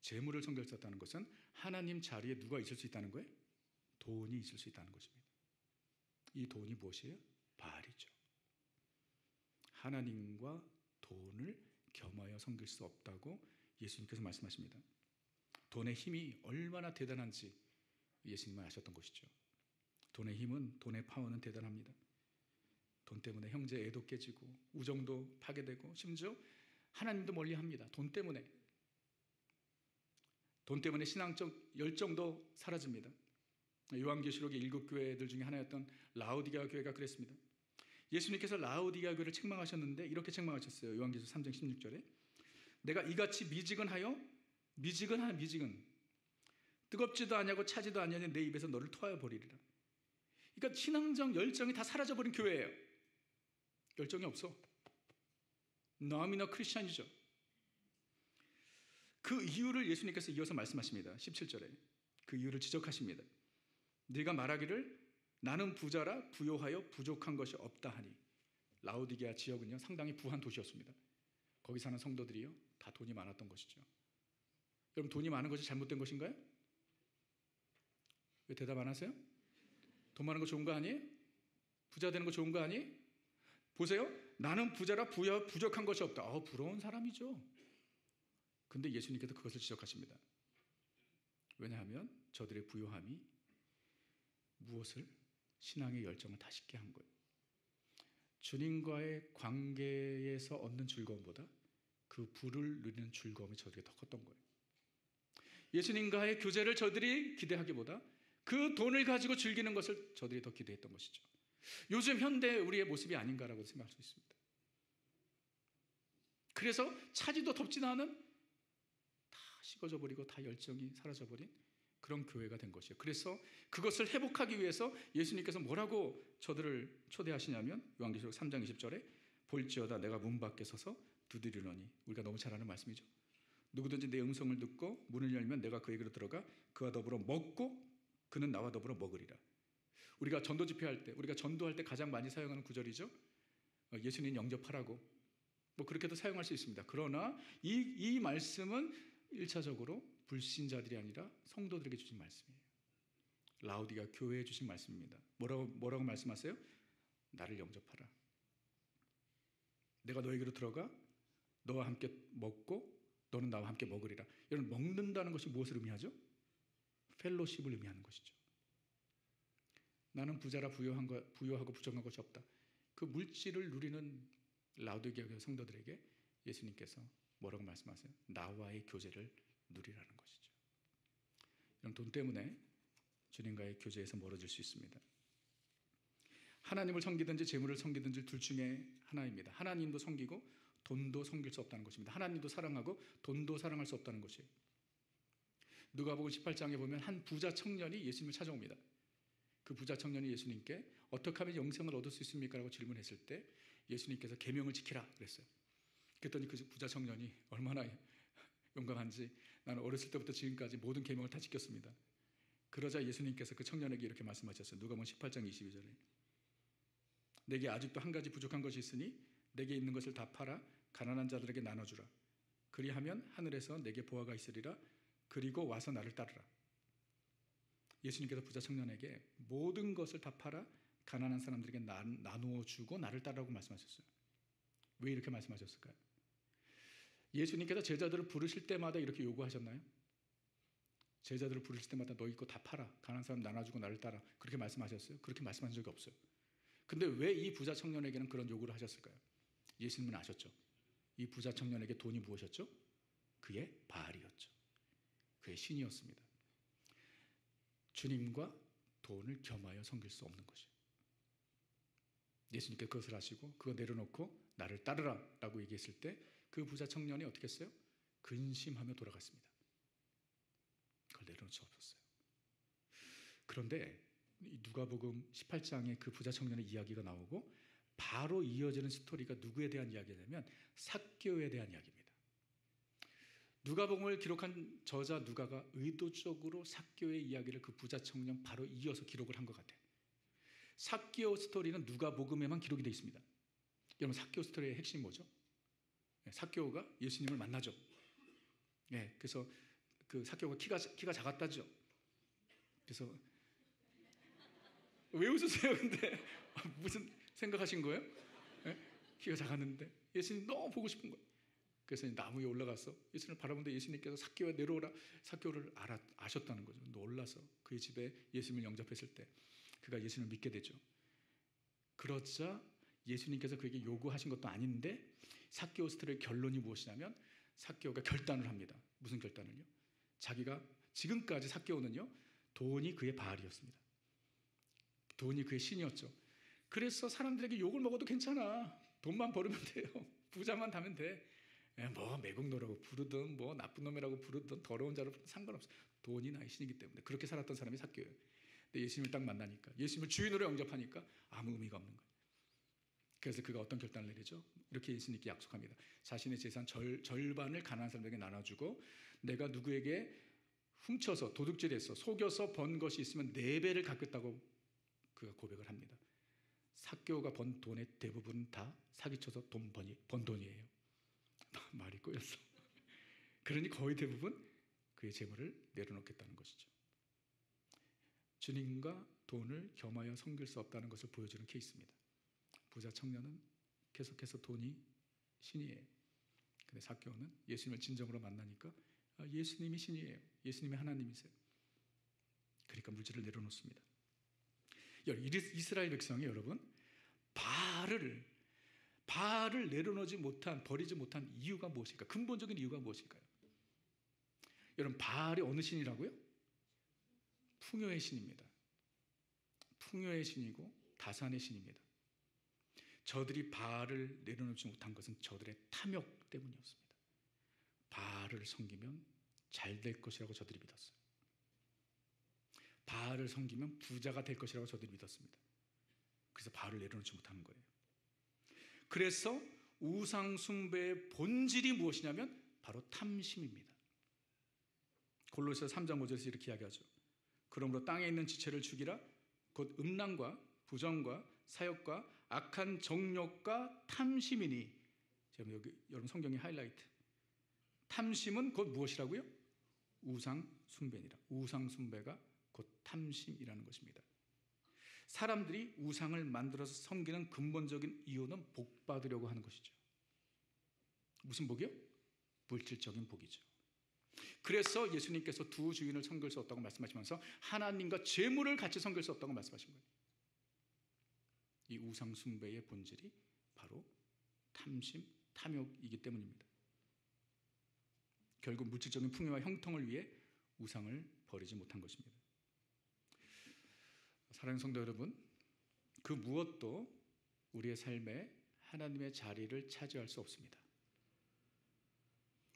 재물을 섬길 수 없다는 것은 하나님 자리에 누가 있을 수 있다는 거예요? 돈이 있을 수 있다는 것입니다. 이 돈이 무엇이에요? 바알이죠. 하나님과 돈을 겸하여 섬길 수 없다고 예수님께서 말씀하십니다. 돈의 힘이 얼마나 대단한지 예수님은 아셨던 것이죠. 돈의 힘은, 돈의 파워는 대단합니다. 돈 때문에 형제 애도 깨지고 우정도 파괴되고 심지어 하나님도 멀리합니다. 돈 때문에 신앙적 열정도 사라집니다. 요한계시록의 7교회들 중에 하나였던 라오디게아 교회가 그랬습니다. 예수님께서 라오디게아 교회를 책망하셨는데 이렇게 책망하셨어요. 요한계시록 3장 16절에 내가 이같이 미지근하여 뜨겁지도 아니하고 차지도 아니하니 내 입에서 너를 토하여 버리리라. 그러니까 신앙적 열정이 다 사라져버린 교회예요. 열정이 없어. 너미너 크리스찬이죠. 그 이유를 예수님께서 이어서 말씀하십니다. 17절에 그 이유를 지적하십니다. 네가 말하기를 나는 부자라 부요하여 부족한 것이 없다 하니. 라오디게아 지역은요 상당히 부한 도시였습니다. 거기 사는 성도들이요 다 돈이 많았던 것이죠. 여러분, 돈이 많은 것이 잘못된 것인가요? 왜 대답 안 하세요? 돈 많은 거 좋은 거 아니에요? 부자 되는 거 좋은 거 아니에요? 보세요. 나는 부자라 부족한 것이 없다. 부러운 사람이죠. 근데 예수님께서 그것을 지적하십니다. 왜냐하면 저들의 부요함이 무엇을? 신앙의 열정을 다 식게 한 거예요. 주님과의 관계에서 얻는 즐거움보다 그 부를 누리는 즐거움이 저들에게 더 컸던 거예요. 예수님과의 교제를 저들이 기대하기보다 그 돈을 가지고 즐기는 것을 저들이 더 기대했던 것이죠. 요즘 현대 우리의 모습이 아닌가라고 생각할 수 있습니다. 그래서 차지도 덥지도 않은 다 식어져 버리고 다 열정이 사라져 버린 그런 교회가 된 것이에요. 그래서 그것을 회복하기 위해서 예수님께서 뭐라고 저들을 초대하시냐면 요한계시록 3장 20절에 볼지어다 내가 문 밖에 서서 두드리노니. 우리가 너무 잘 아는 말씀이죠. 누구든지 내 음성을 듣고 문을 열면 내가 그에게로 들어가 그와 더불어 먹고 그는 나와 더불어 먹으리라. 우리가 전도 집회할 때, 우리가 전도할 때 가장 많이 사용하는 구절이죠. 예수님 영접하라고. 그렇게도 사용할 수 있습니다. 그러나 이 말씀은 1차적으로 불신자들이 아니라 성도들에게 주신 말씀이에요. 라우디가 교회에 주신 말씀입니다. 뭐라고 말씀하세요? 나를 영접하라. 내가 너에게로 들어가 너와 함께 먹고 너는 나와 함께 먹으리라. 여러분, 먹는다는 것이 무엇을 의미하죠? 펠로십을 의미하는 것이죠. 나는 부자라 부유하고 부정한 것이 없다. 그 물질을 누리는 라우디게아 교회 성도들에게 예수님께서 뭐라고 말씀하세요? 나와의 교제를 누리라는 것이죠. 이런 돈 때문에 주님과의 교제에서 멀어질 수 있습니다. 하나님을 섬기든지 재물을 섬기든지 둘 중에 하나입니다. 하나님도 섬기고 돈도 섬길 수 없다는 것입니다. 하나님도 사랑하고 돈도 사랑할 수 없다는 것이에요. 누가복음 18장에 보면 한 부자 청년이 예수님을 찾아옵니다. 그 부자 청년이 예수님께 어떻게 하면 영생을 얻을 수 있습니까? 라고 질문했을 때 예수님께서 계명을 지키라 그랬어요. 그랬더니 그 부자 청년이 얼마나 용감한지, 나는 어렸을 때부터 지금까지 모든 계명을 다 지켰습니다. 그러자 예수님께서 그 청년에게 이렇게 말씀하셨어요. 누가복음 18장 22절에 내게 아직도 한 가지 부족한 것이 있으니 내게 있는 것을 다 팔아 가난한 자들에게 나눠주라. 그리하면 하늘에서 내게 보화가 있으리라. 그리고 와서 나를 따르라. 예수님께서 부자 청년에게 모든 것을 다 팔아 가난한 사람들에게 나누어 주고 나를 따르라고 말씀하셨어요. 왜 이렇게 말씀하셨을까요? 예수님께서 제자들을 부르실 때마다 이렇게 요구하셨나요? 제자들을 부르실 때마다 너희 거 다 팔아 가난한 사람 나눠주고 나를 따라 그렇게 말씀하셨어요? 그렇게 말씀하신 적이 없어요. 근데 왜 이 부자 청년에게는 그런 요구를 하셨을까요? 예수님은 아셨죠. 이 부자 청년에게 돈이 무엇이었죠? 그의 바알이었죠. 그의 신이었습니다. 주님과 돈을 겸하여 섬길 수 없는 것이에요. 예수님께서 그것을 하시고 그거 내려놓고 나를 따르라 라고 얘기했을 때 그 부자 청년이 어떻게 했어요? 근심하며 돌아갔습니다. 그걸 내려놓을 수 없었어요. 그런데 누가복음 18장에 그 부자 청년의 이야기가 나오고 바로 이어지는 스토리가 누구에 대한 이야기냐면 삭개오에 대한 이야기입니다. 누가복음을 기록한 저자 누가가 의도적으로 삭개오의 이야기를 그 부자 청년 바로 이어서 기록을 한 것 같아요. 삭개오 스토리는 누가복음에만 기록이 되어 있습니다. 여러분, 삭개오 스토리의 핵심이 뭐죠? 삭개오가 예수님을 만나죠. 그래서 그 삭개오가 키가 작았다죠. 그래서 왜 웃으세요? 근데 무슨 생각하신 거예요? 키가 작았는데 예수님 너무 보고 싶은 거예요. 그래서 나무 위에 올라가서 예수님을 바라보는데 예수님께서 삭개오야 내려오라. 삭개오를 아셨다는 거죠. 놀라서 그의 집에 예수님을 영접했을 때 그가 예수님을 믿게 되죠. 그러자 예수님께서 그에게 요구하신 것도 아닌데 삭개오 스토리의 결론이 무엇이냐면 삭개오가 결단을 합니다. 무슨 결단을요? 자기가 지금까지 삭개오는요, 돈이 그의 바알이었습니다. 돈이 그의 신이었죠. 그래서 사람들에게 욕을 먹어도 괜찮아. 돈만 벌으면 돼요. 부자만 되면 돼. 뭐 매국노라고 부르든 뭐 나쁜 놈이라고 부르든 더러운 자로 부르든 상관없어. 돈이 나의 신이기 때문에. 그렇게 살았던 사람이 삭개오예요. 근데 예수님을 딱 만나니까, 예수님을 주인으로 영접하니까 아무 의미가 없는 거예요. 그래서 그가 어떤 결단을 내리죠? 이렇게 예수님께 약속합니다. 자신의 재산 절반을 가난한 사람에게 나눠주고 내가 누구에게 훔쳐서 도둑질해서 속여서 번 것이 있으면 4배를 갚겠다고 그가 고백을 합니다. 삭개오가 번 돈의 대부분 다 사기쳐서 번 돈이에요. 말이 꼬였어. 그러니 거의 대부분 그의 재물을 내려놓겠다는 것이죠. 주님과 돈을 겸하여 섬길 수 없다는 것을 보여주는 케이스입니다. 부자 청년은 계속해서 돈이 신이에요. 근데 삭개오는 예수님을 진정으로 만나니까 예수님이 신이에요. 예수님이 하나님이세요. 그러니까 물질을 내려놓습니다. 이스라엘 백성이 여러분 바알을 내려놓지 못한, 버리지 못한 이유가 무엇일까? 근본적인 이유가 무엇일까요? 여러분, 바알이 어느 신이라고요? 풍요의 신입니다. 풍요의 신이고 다산의 신입니다. 저들이 바알을 내려놓지 못한 것은 저들의 탐욕 때문이었습니다. 바알을 섬기면 잘 될 것이라고 저들이 믿었어요. 바알을 섬기면 부자가 될 것이라고 저들이 믿었습니다. 그래서 바알을 내려놓지 못하는 거예요. 그래서 우상 숭배의 본질이 무엇이냐면 바로 탐심입니다. 골로새서 3장 5절에서 이렇게 이야기하죠. 그러므로 땅에 있는 지체를 죽이라. 곧 음란과 부정과 사욕과 악한 정욕과 탐심이니. 여러분 성경의 하이라이트. 탐심은 곧 무엇이라고요? 우상 숭배니라. 우상 숭배가 곧 탐심이라는 것입니다. 사람들이 우상을 만들어서 섬기는 근본적인 이유는 복 받으려고 하는 것이죠. 무슨 복이요? 물질적인 복이죠. 그래서 예수님께서 두 주인을 섬길 수 없다고 말씀하시면서 하나님과 재물을 같이 섬길 수 없다고 말씀하신 거예요. 이 우상 숭배의 본질이 바로 탐심, 탐욕이기 때문입니다. 결국 물질적인 풍요와 형통을 위해 우상을 버리지 못한 것입니다. 사랑하는 성도 여러분, 그 무엇도 우리의 삶에 하나님의 자리를 차지할 수 없습니다.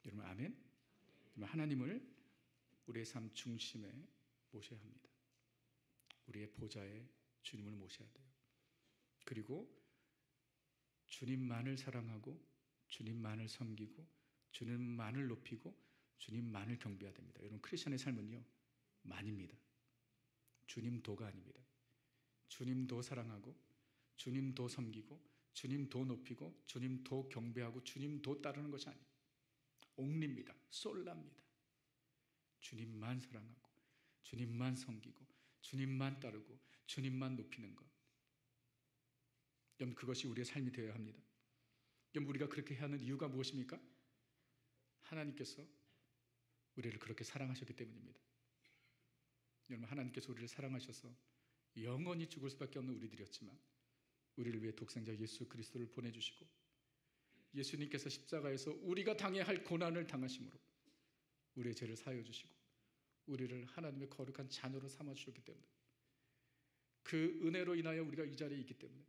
여러분 아멘? 하나님을 우리의 삶 중심에 모셔야 합니다. 우리의 보좌에 주님을 모셔야 돼요. 그리고 주님만을 사랑하고 주님만을 섬기고 주님만을 높이고 주님만을 경배해야 됩니다. 여러분 크리스천의 삶은요 만입니다. 주님도가 아닙니다. 주님도 사랑하고 주님도 섬기고 주님도 높이고 주님도 경배하고 주님도 따르는 것이 아니에요. 옥리입니다. 솔라입니다. 주님만 사랑하고 주님만 섬기고 주님만 따르고 주님만 높이는 것. 여러분 그것이 우리의 삶이 되어야 합니다. 여러분 우리가 그렇게 해야 하는 이유가 무엇입니까? 하나님께서 우리를 그렇게 사랑하셨기 때문입니다. 여러분 하나님께서 우리를 사랑하셔서 영원히 죽을 수밖에 없는 우리들이었지만 우리를 위해 독생자 예수 그리스도를 보내주시고 예수님께서 십자가에서 우리가 당해야 할 고난을 당하심으로 우리의 죄를 사하여 주시고 우리를 하나님의 거룩한 자녀로 삼아주셨기 때문에 그 은혜로 인하여 우리가 이 자리에 있기 때문에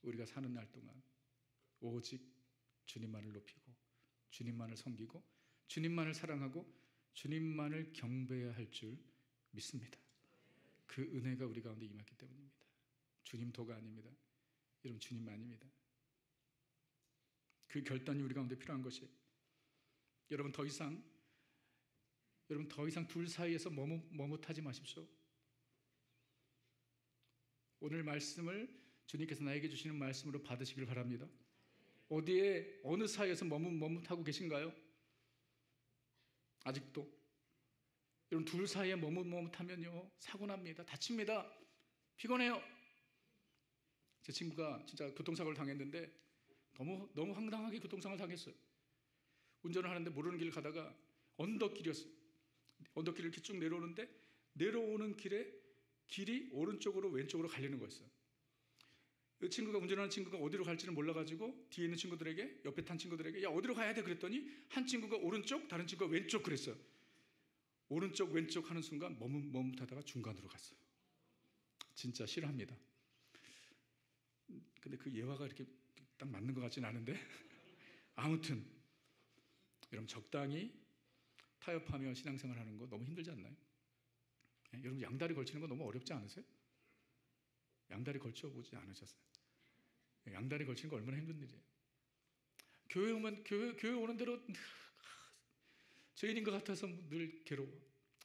우리가 사는 날 동안 오직 주님만을 높이고 주님만을 섬기고 주님만을 사랑하고 주님만을 경배해야 할 줄 믿습니다. 그 은혜가 우리 가운데 임했기 때문입니다. 주님 도가 아닙니다. 여러분 주님만입니다. 그 결단이 우리 가운데 필요한 것이에요. 여러분 더 이상 둘 사이에서 머뭇하지 마십시오. 오늘 말씀을 주님께서 나에게 주시는 말씀으로 받으시길 바랍니다. 어디에 어느 사이에서 머뭇하고 계신가요? 아직도 여러분 둘 사이에 머뭇하면요 사고 납니다. 다칩니다. 피곤해요. 제 친구가 진짜 교통사고를 당했는데 너무 황당하게 교통사고를 당했어요. 운전을 하는데 모르는 길을 가다가 언덕길이었어요. 언덕길을 이렇게 쭉 내려오는데 내려오는 길이 오른쪽으로 왼쪽으로 갈리는 거였어요. 이 친구가 운전하는 친구가 어디로 갈지를 몰라가지고 뒤에 있는 친구들에게 옆에 탄 친구들에게 야 어디로 가야 돼 그랬더니 한 친구가 오른쪽 다른 친구가 왼쪽 그랬어요. 오른쪽 왼쪽 하는 순간 머뭇하다가 중간으로 갔어요. 진짜 싫어합니다. 근데 그 예화가 이렇게 딱 맞는 것 같지는 않은데 아무튼 여러분 적당히 타협하며 신앙생활 하는 거 너무 힘들지 않나요? 여러분 양다리 걸치는 거 너무 어렵지 않으세요? 양다리 걸쳐보지 않으셨어요? 양다리 걸치는 거 얼마나 힘든 일이에요. 교회 오면 교회 오는 대로 죄인인 것 같아서 늘 괴로워.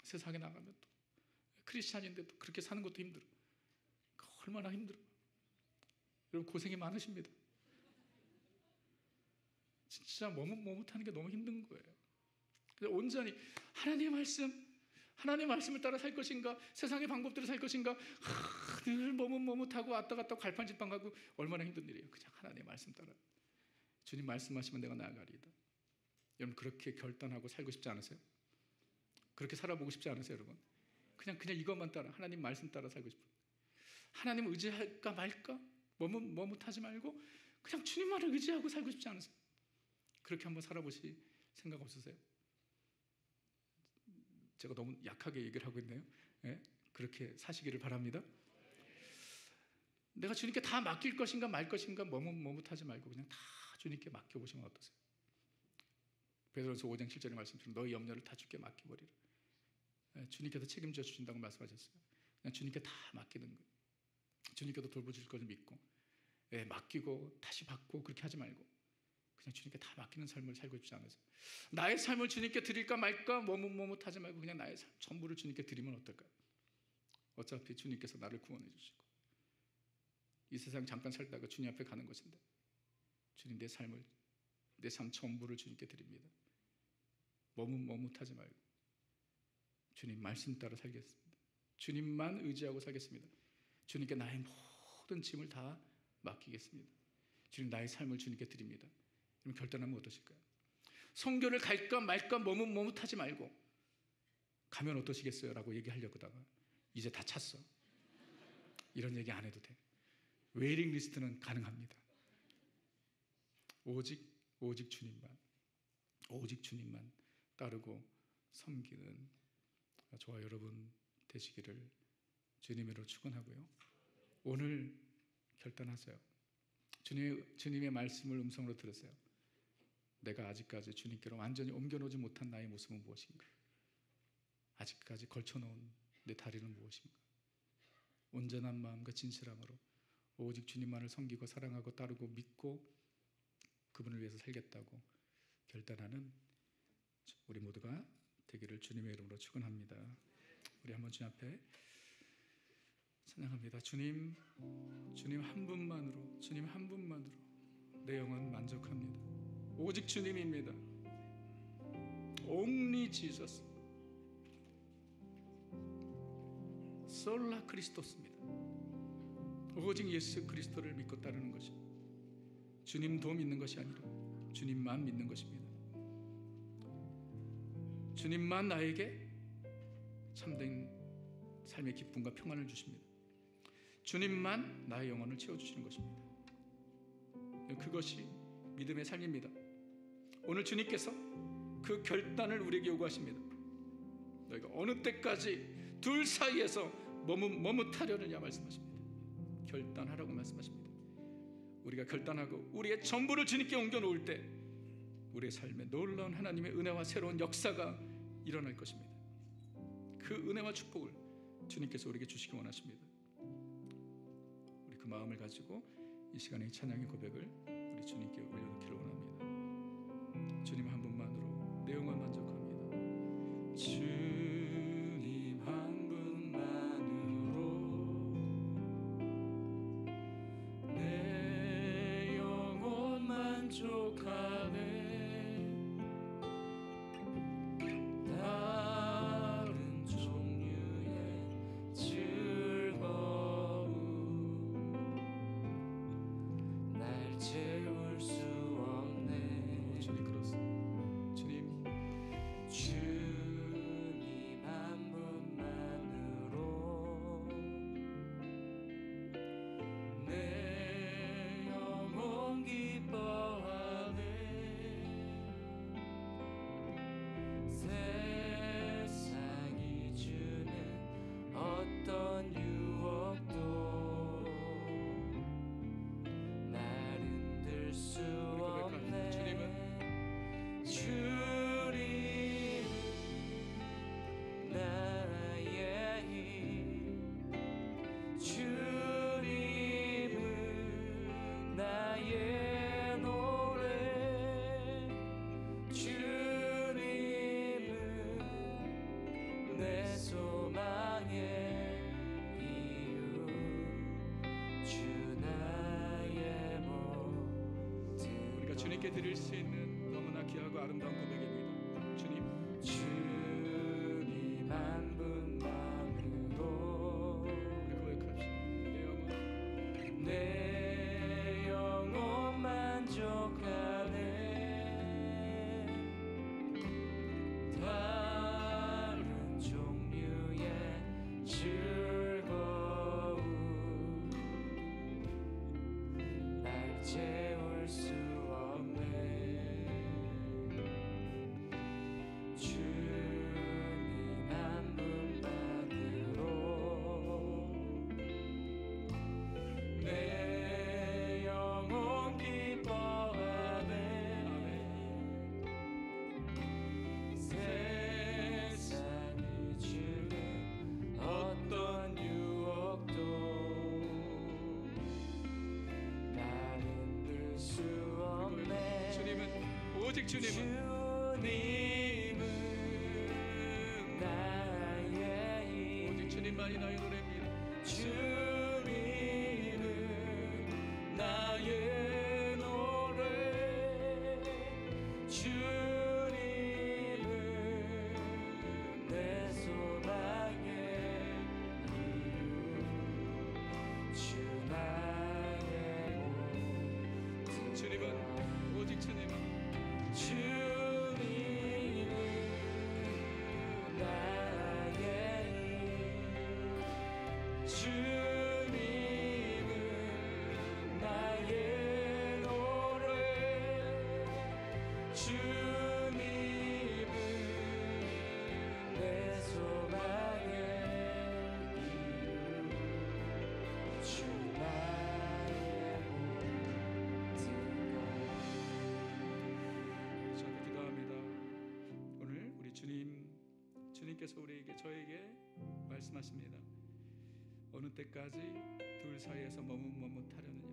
세상에 나가면 또 크리스찬인데도 그렇게 사는 것도 힘들어. 얼마나 힘들어. 여러분 고생이 많으십니다. 진짜 머뭇하는 게 너무 힘든 거예요. 그래서 온전히 하나님의 말씀을 따라 살 것인가 세상의 방법대로 살 것인가 늘 머뭇하고 왔다 갔다 갈팡질팡 하고 얼마나 힘든 일이에요. 그냥 하나님의 말씀 따라 주님 말씀하시면 내가 나아가리이다. 여러분 그렇게 결단하고 살고 싶지 않으세요? 그렇게 살아보고 싶지 않으세요 여러분? 그냥 이것만 따라 하나님 말씀 따라 살고 싶어요. 하나님 의지할까 말까 머뭇하지 말고 그냥 주님만을 의지하고 살고 싶지 않으세요? 그렇게 한번 살아보실 생각 없으세요? 제가 너무 약하게 얘기를 하고 있네요. 네? 그렇게 사시기를 바랍니다. 내가 주님께 다 맡길 것인가 말 것인가 머뭇하지 말고 그냥 다 주님께 맡겨보시면 어떠세요? 베드로전서 5장 7절의 말씀처럼 너희 염려를 다 주께 맡겨버리라. 주님께서 책임져 주신다고 말씀하셨어요. 그냥 주님께 다 맡기는 거예요. 주님께도 돌보실 것을 믿고 맡기고 다시 받고 그렇게 하지 말고 그냥 주님께 다 맡기는 삶을 살고 싶지 않으세요? 나의 삶을 주님께 드릴까 말까 머뭇하지 말고 그냥 나의 삶 전부를 주님께 드리면 어떨까요? 어차피 주님께서 나를 구원해 주시고 이 세상 잠깐 살다가 주님 앞에 가는 것인데 주님 내 삶 전부를 주님께 드립니다. 머뭇하지 말고 주님 말씀 따라 살겠습니다. 주님만 의지하고 살겠습니다. 주님께 나의 모든 짐을 다 맡기겠습니다. 주님, 나의 삶을 주님께 드립니다. 그럼 결단하면 어떠실까요? 선교를 갈까 말까 머뭇머뭇하지 말고 가면 어떠시겠어요? 라고 얘기하려다가 이제 다 찼어. 이런 얘기 안 해도 돼. 웨이팅 리스트는 가능합니다. 오직 주님만 따르고 섬기는 저와 여러분 되시기를 주님으로 축원하고요. 오늘 결단하세요. 주님의 말씀을 음성으로 들으세요. 내가 아직까지 주님께로 완전히 옮겨놓지 못한 나의 모습은 무엇인가? 아직까지 걸쳐놓은 내 다리는 무엇인가? 온전한 마음과 진실함으로 오직 주님만을 섬기고 사랑하고 따르고 믿고 그분을 위해서 살겠다고 결단하는 우리 모두가 되기를 주님의 이름으로 축원합니다. 우리 한번 주님 앞에 찬양합니다. 주님 한 분만으로, 주님 한 분만으로 내 영혼 만족합니다. 오직 주님입니다. Only Jesus. 솔라 크리스토스입니다. 오직 예수 그리스도를 믿고 따르는 것입니다. 주님도 믿는 것이 아니라 주님만 믿는 것입니다. 주님만 나에게 참된 삶의 기쁨과 평안을 주십니다. 주님만 나의 영혼을 채워주시는 것입니다. 그것이 믿음의 삶입니다. 오늘 주님께서 그 결단을 우리에게 요구하십니다. 너희가 어느 때까지 둘 사이에서 머뭇하려느냐 말씀하십니다. 결단하라고 말씀하십니다. 우리가 결단하고 우리의 전부를 주님께 옮겨놓을 때 우리의 삶에 놀라운 하나님의 은혜와 새로운 역사가 일어날 것입니다. 그 은혜와 축복을 주님께서 우리에게 주시기 원하십니다. 우리 그 마음을 가지고 이 시간에 찬양의 고백을 우리 주님께 올려놓기를 원합니다. 주님 한 분만으로 내 영혼 만족합니다. 주님 한 분만으로 내 영혼 만족하네. 다른 종류의 즐거움 날 채울 수 없네. 주님 그렇습니다. 주님 한 분만으로 내 영혼 기뻐하네. 세상이 주는 어떤 유혹도 날 흔들 수 없네. 주님은 나의 힘, 주님은 나의 노래, 주님은 내 소망의 이유, 주 나의 모든. 우리가 주님께 드릴 수 있는 너무나 귀하고 아름다운 고백입니다. 주님 한 분만으로 우리 고백합시다. 내 영혼 만족하네. 다른 종류의 즐거움 날 채울 수 없네. 주님 한 분만으로 내 영혼 기뻐하네. 세상이 주는 어떤 유혹도 날 흔들 수 없네. 오직 주님은 나의 힘, 오직 주님만이 나의 노래입니다. 주님은 나의 노래, 주님은 내 소망. 주님께서 우리에게, 저에게 말씀하십니다. 어느 때까지 둘 사이에서 머뭇머뭇하려느냐.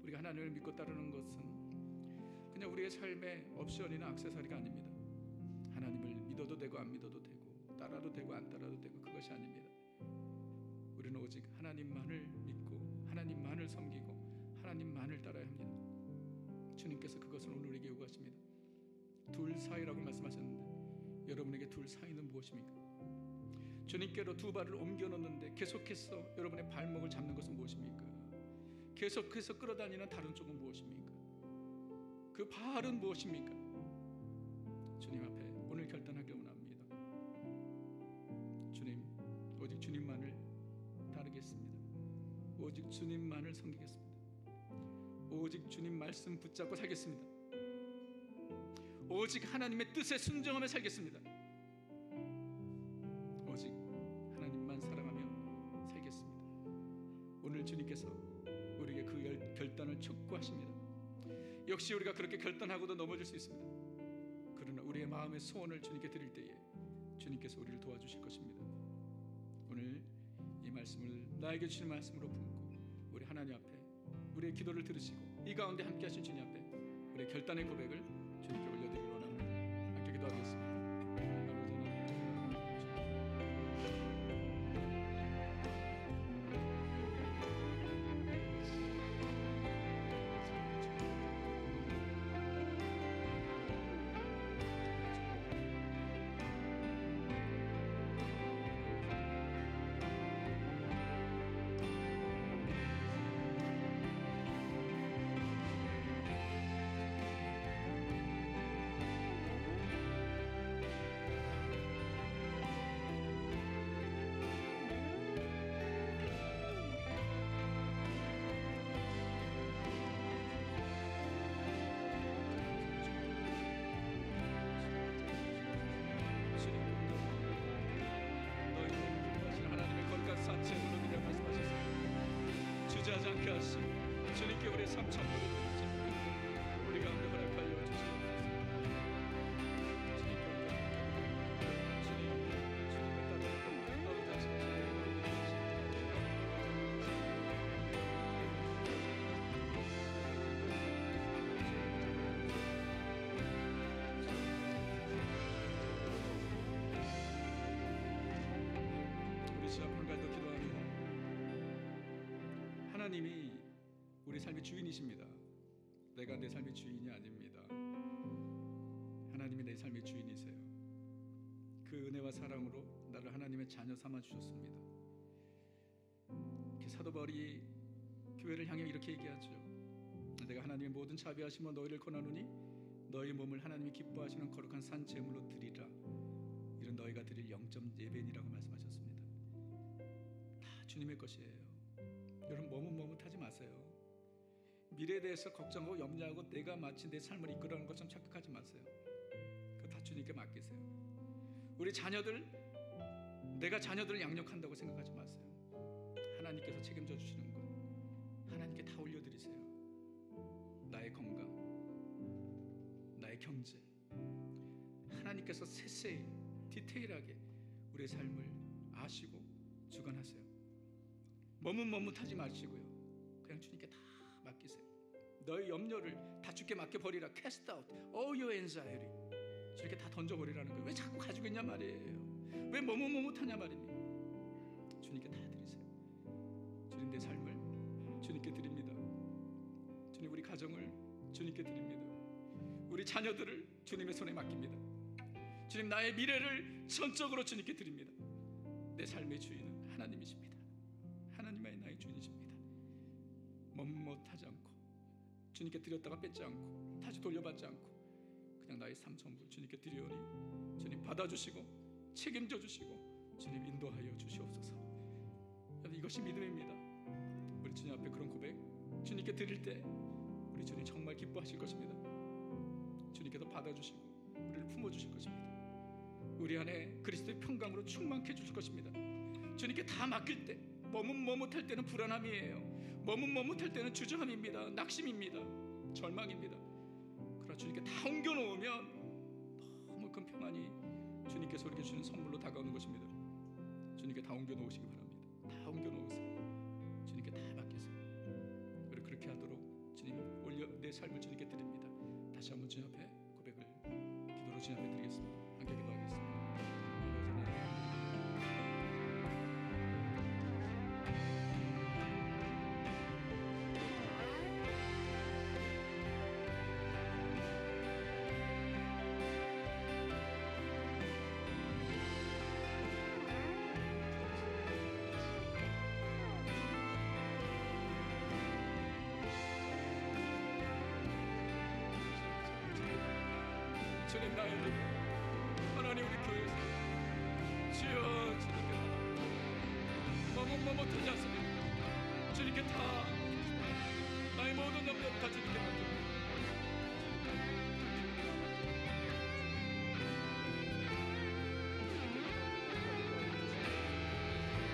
우리가 하나님을 믿고 따르는 것은 그냥 우리의 삶의 옵션이나 액세서리가 아닙니다. 하나님을 믿어도 되고 안 믿어도 되고 따라도 되고 안 따라도 되고 그것이 아닙니다. 우리는 오직 하나님만을 믿고 하나님만을 섬기고 하나님만을 따라야 합니다. 주님께서 그것을 오늘 우리에게 요구하십니다. 둘 사이라고 말씀하셨는데 여러분에게 둘 사이는 무엇입니까? 주님께로 두 발을 옮겨 놓는데 계속해서 여러분의 발목을 잡는 것은 무엇입니까? 계속해서 끌어다니는 다른 쪽은 무엇입니까? 그 발은 무엇입니까? 주님 앞에 오늘 결단하길 원합니다. 주님, 오직 주님만을 따르겠습니다. 오직 주님만을 섬기겠습니다. 오직 주님 말씀 붙잡고 살겠습니다. 오직 하나님의 뜻에 순종하며 살겠습니다. 오직 하나님만 사랑하며 살겠습니다. 오늘 주님께서 우리에게 그 결단을 촉구하십니다. 역시 우리가 그렇게 결단하고도 넘어질 수 있습니다. 그러나 우리의 마음의 소원을 주님께 드릴 때에 주님께서 우리를 도와주실 것입니다. 오늘 이 말씀을 나에게 주신 말씀으로 품고 우리 하나님 앞에 우리의 기도를 들으시고 이 가운데 함께 하신 주님 앞에 우리의 결단의 고백을 주님께 올려드리기 원합니다. 함께 기도하겠습니다. 주저하지 않게 하시고 주님께 우리의 삶 전부를 드리자. 우리 가운데 허락하여 주시옵소서. 주님을 따르는 너로 자신을 우리 주 앞을 가도 기도합니다. 하나님이 우리 삶의 주인이십니다. 내가 내 삶의 주인이 아닙니다. 하나님이 내 삶의 주인이세요. 그 은혜와 사랑으로 나를 하나님의 자녀 삼아 주셨습니다. 사도 바울이 교회를 향해 이렇게 얘기하죠. 내가 하나님의 모든 자비하심으로 너희를 권하노니 너희 몸을 하나님이 기뻐하시는 거룩한 산 제물로 드리라. 이런 너희가 드릴 영적 예배니라고 말씀하셨습니다. 다 주님의 것이에요. 여러분 머뭇머뭇하지 마세요. 미래에 대해서 걱정하고 염려하고 내가 마치 내 삶을 이끌어가는 것처럼 착각하지 마세요. 그거 다 주님께 맡기세요. 우리 자녀들, 내가 자녀들을 양육한다고 생각하지 마세요. 하나님께서 책임져 주시는 것 하나님께 다 올려드리세요. 나의 건강, 나의 경제, 하나님께서 세세히 디테일하게 우리의 삶을 아시고 주관하세요. 머뭇머뭇하지 마시고요. 그냥 주님께 다 맡기세요. 너의 염려를 다 주께 맡겨버리라. Cast out all your anxiety. 주님께 다 던져버리라는 거예요. 왜 자꾸 가지고 있냐 말이에요. 왜 머뭇머뭇하냐 말입니다. 주님께 다 드리세요. 주님 내 삶을 주님께 드립니다. 주님 우리 가정을 주님께 드립니다. 우리 자녀들을 주님의 손에 맡깁니다. 주님 나의 미래를 전적으로 주님께 드립니다. 내 삶의 주인은 하나님이십니다. 하나님만이 나의 주인이십니다. 머뭇하지 않고 주님께 드렸다가 뺏지 않고 다시 돌려받지 않고 그냥 나의 삶 전부 주님께 드리오니 주님 받아주시고 책임져 주시고 주님 인도하여 주시옵소서. 이것이 믿음입니다. 우리 주님 앞에 그런 고백 주님께 드릴 때 우리 주님 정말 기뻐하실 것입니다. 주님께서 받아주시고 우리를 품어주실 것입니다. 우리 안에 그리스도의 평강으로 충만케 해주실 것입니다. 주님께 다 맡길 때 머뭇머뭇할 때는 불안함이에요. 머뭇머뭇할 때는 주저함입니다. 낙심입니다. 절망입니다. 그러나 주님께 다 옮겨놓으면 너무 큰 평안이 주님께 주님께서 우리에게 주신 선물로 다가오는 것입니다. 주님께 다 옮겨 놓으시기 바랍니다. 다 옮겨 놓으세요. 주님께 다 맡기세요. 그리고 그렇게 하도록 주님 올려 내 삶을 주님께 드립니다. 다시 한번 주님 앞에 고백을 기도로 주님 앞에 드리겠습니다. 함께 기도하겠습니다. 주님 나의 님 하나님 우리 교회에서 주여 주님께 머뭇머뭇하지 않습니다. 주님께 다 나의 모든 염려를 다 주님께 맡깁니다.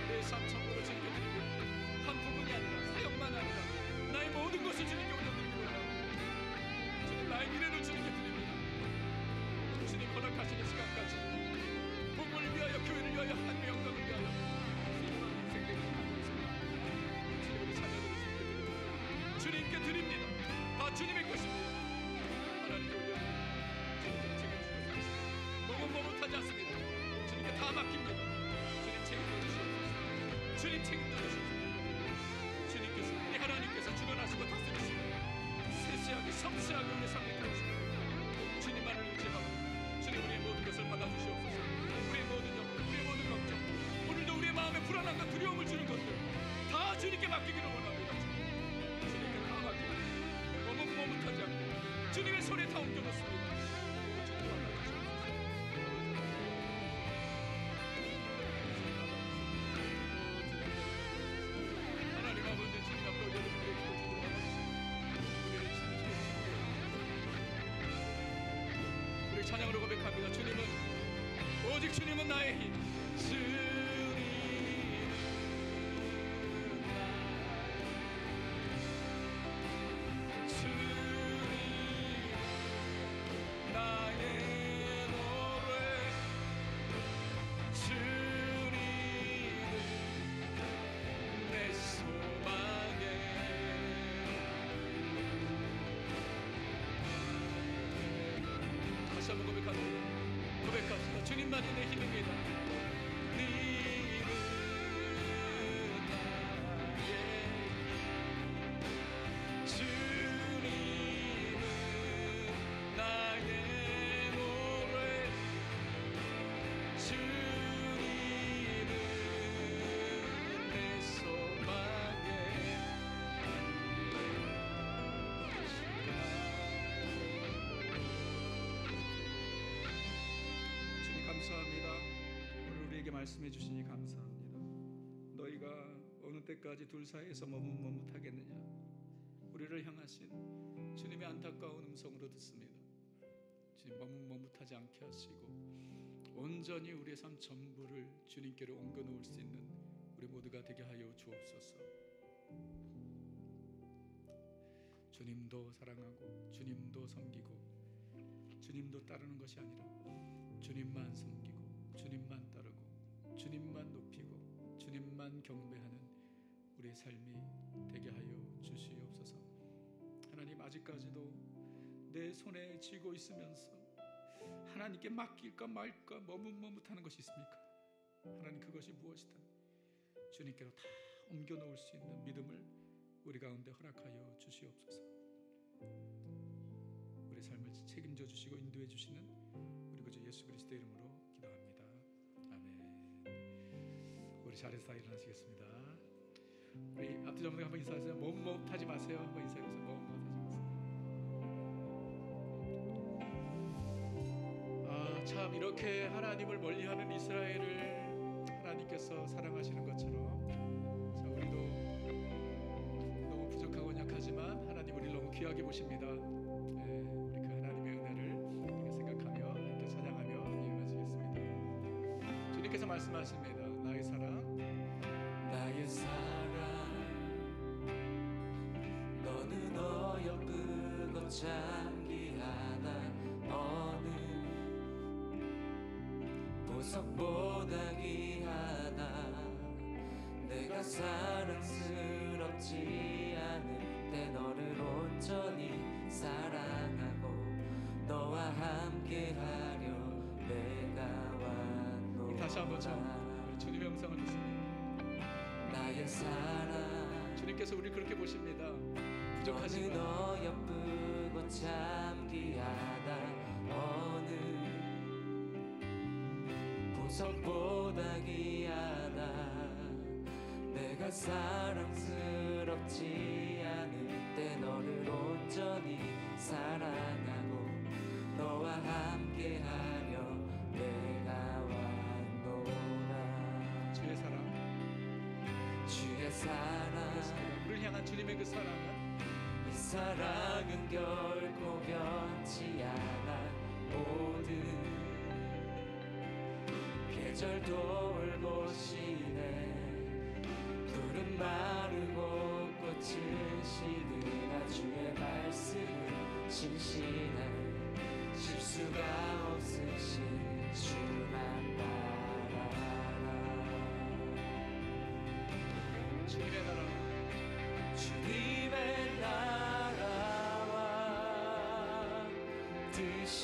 내 삶 전부를 주님께 드리고 한 부분이 아니라 사역만 아니라 나의 모든 것을 주님께 올려드립니다. 주님 나의 미래를 주님께 드립니다. 주님 허락하시는 시간까지 복음을 위하여 교회를 위하여 하나님의 영광을 위하여 주님만 인생 되게 하옵소서. 주님 우리 자녀들을 주님께 드립니다. 다 주님의 것입니다. 하나님께 올려드립니다. 주님께 책임지셔서 머뭇머뭇하지 않습니다. 주님께 다 맡깁니다. 주님 책임져 주시옵소서. 주님 책임져 주시옵소서. 주님께서 우리 하나님께서 주관하시고 다스리시고 세세하게 섬세하게 우리 삶을 다루시고 주님만을 의지하고 주님 우리의 모든 것을 받아주시옵소서. 우리의 모든 염려, 우리의 모든 걱정, 오늘도 우리의 마음에 불안함과 두려움을 주는 것들 다 주님께 맡기기를 원합니다. 주님께 다 맡기고 머뭇머뭇하지 않고 주님의 손에 다 옮겨놓습니다. 주님 받아주시옵소서. 하나님 아버지 주님 앞에 올려드리고 우리 찬양으로 고백합니다. 주님은 오직 주님은 나의 힘. 주님은 나의 노래. 주님은 내 소망에. 다시 한번 고백합시다. 주님만이 내 힘입니다. 주님은 나의 노래. 주님은 내 소망에. 주님 감사합니다. 오늘 우리에게 말씀해 주시니 감사합니다. 너희가 어느 때까지 둘 사이에서 머뭇머뭇하겠느냐. 우리를 향하신 주님의 안타까운 음성으로 듣습니다. 주님 머뭇머뭇하지 않게 하시고 온전히 우리의 삶 전부를 주님께로 옮겨 놓을 수 있는 우리 모두가 되게 하여 주옵소서. 주님도 사랑하고 주님도 섬기고 주님도 따르는 것이 아니라 주님만 섬기고 주님만 따르고 주님만 높이고 주님만 경배하는 우리의 삶이 되게 하여 주시옵소서. 하나님 아직까지도 내 손에 쥐고 있으면서 하나님께 맡길까 말까 머뭇머뭇하는 것이 있습니까? 하나님 그것이 무엇이든 주님께로 다 옮겨 놓을 수 있는 믿음을 우리 가운데 허락하여 주시옵소서. 우리 삶을 책임져 주시고 인도해 주시는 우리 구주 예수 그리스도의 이름으로 기도합니다. 아멘. 우리 자리에서 다 일어나시겠습니다. 우리 앞뒤 전부 한번 인사하세요. 머뭇머뭇하지 마세요. 한번 인사해보세요. 머뭇머뭇하지 마세요. 참 이렇게 하나님을 멀리하는 이스라엘을 하나님께서 사랑하시는 것처럼 참 우리도 너무 부족하고 약하지만 하나님 우리를 너무 귀하게 보십니다. 우리 그 하나님의 은혜를 생각하며 함께 찬양하며 이어가시겠습니다. 주님께서 말씀하십니다. 나의 사랑, 나의 사랑, 너는 어여쁘고 장기하다 어느 보석보다 귀하다. 내가 사랑스럽지 않을 때 너를 온전히 사랑하고 너와 함께하려 내가 왔노라. 다시 한번 우리 주님의 음성을 듣습니다. 나의 사랑 주님께서 우리 그렇게 보십니다. 너는 부족하지만 너 예쁘고 참 귀하다. 어느 보석보다 귀하다. 내가 사랑스럽지 않을 때 너를 온전히 사랑하고 너와 함께하려 내가 왔노라. 주의 사랑, 주의 사랑 우리를 향한 주님의 그 사랑은 이 사랑은 결코 변치 않아. 모든 계절 돌보시네. 푸른 마르고 꽃을 시드나 주의 말씀은 신실해. 실수가 없으신 주만 바라라. 주님의 나라, 주님의 나라와 뜻이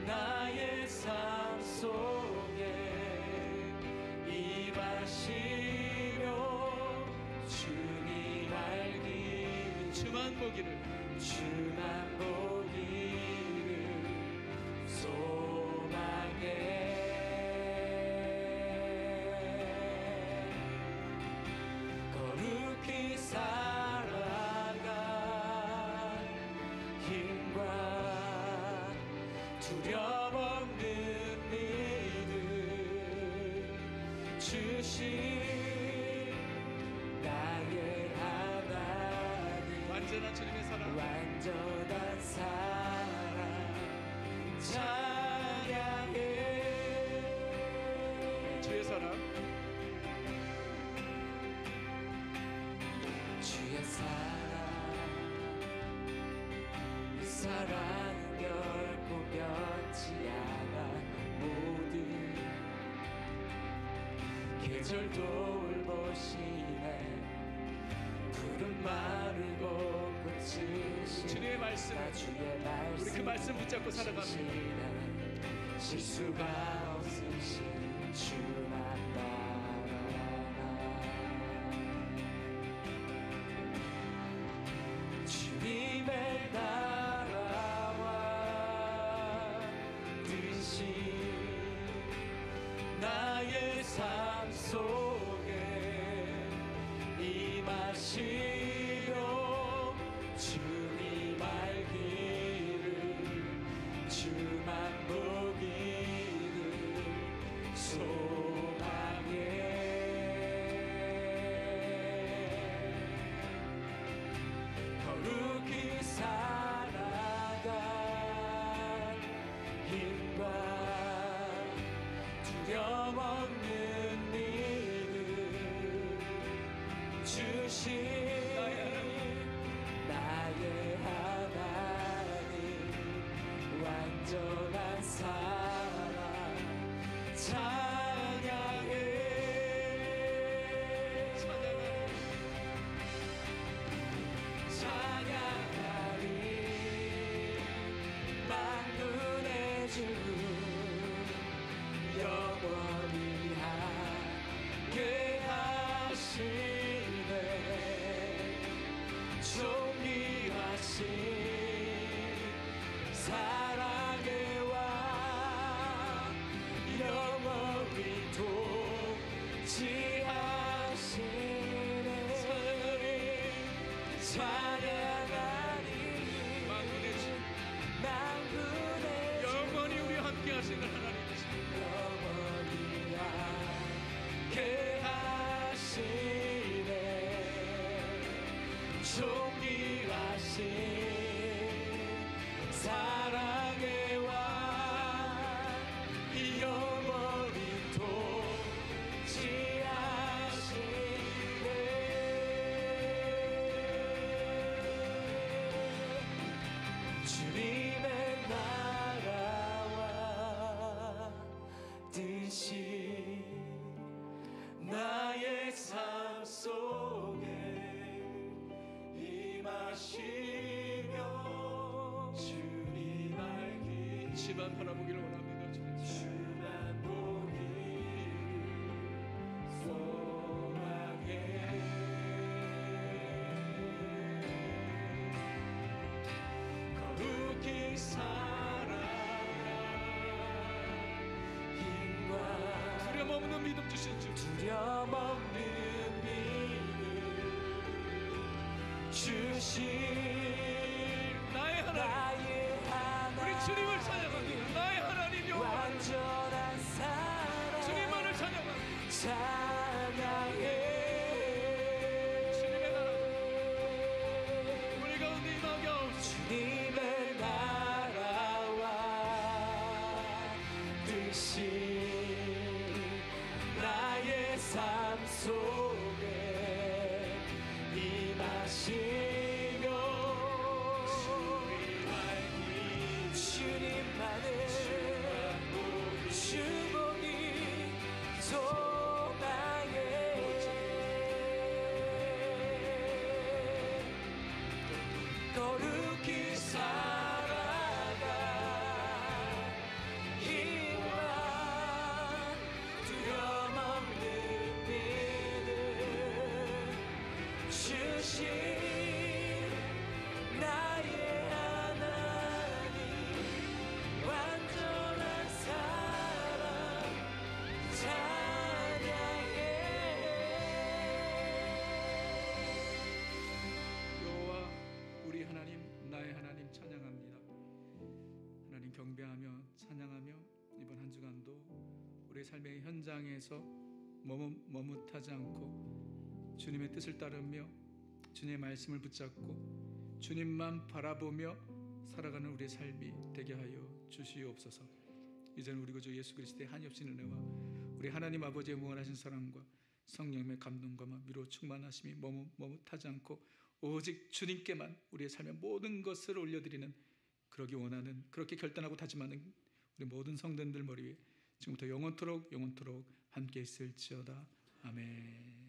나의 삶 속에 임하시며 주님 알기를 주만 보기를 주만 보기를 소망해. 거룩히 살아가 힘과 두려움 없는 믿음 주신 나의 하나님. 완전한 주님의 사랑, 완전한 사랑 찬양해. 주의 사랑, 주의 사랑 이 사랑은 결코 변치 않아. 모든 계절 돌보시네. 푸른 마르고 꽃을 주님의 말씀, 주의 말씀 우리 그 말씀 붙잡고 살아갑니다. 실수가 없으신 주만 바라라. 주님의 나라와 뜻이 나의 삶 속에 임하시며 주님 알기를 주만 보기를 소망해. 거룩히 살아갈 힘과 두려움 없는 믿음 주신 나의 하나님. 완전한 사랑 찬양해. 찬양하리 만군의 주 영원히 함께 하시네. 대신 나의 삶 속에 임하시며 주님 알기 주만 바라보기를 원합니다. 주만 보기를 소망해 거룩히 살아가 힘과 두려움 없는 믿음 주신 주, 두려움 없는 믿음 주신 나의 하나님, 우리 주님을 찬양합니다. 나의 하나님 여호와, 완전한 사랑 주님만을 찬양합니다. 찬양해 주님의 나라 우리 가운데 임하게 하옵소서. 주님의 나라와 뜻이 나의 삶 속에 임하시며 주님만을 주복이 소망해 거룩히 살아가 힘과 두려움 없는 믿음 주신 나의 하나님 완전한 사랑 찬양해 여호와 우리 하나님, 나의 하나님 찬양합니다. 하나님 경배하며 찬양하며 이번 한 주간도 우리 삶의 현장에서 머뭇하지 않고 주님의 뜻을 따르며 주님의 말씀을 붙잡고 주님만 바라보며 살아가는 우리의 삶이 되게 하여 주시옵소서. 이제는 우리 구주 예수 그리스도의 한없이 은혜와 우리 하나님 아버지의 무한하신 사랑과 성령의 감동과 위로 충만하심이 머뭇하지 않고 오직 주님께만 우리의 삶의 모든 것을 올려드리는 그러기 원하는, 그렇게 결단하고 다짐하는 우리 모든 성도들 머리 위에 지금부터 영원토록 함께 있을지어다. 아멘.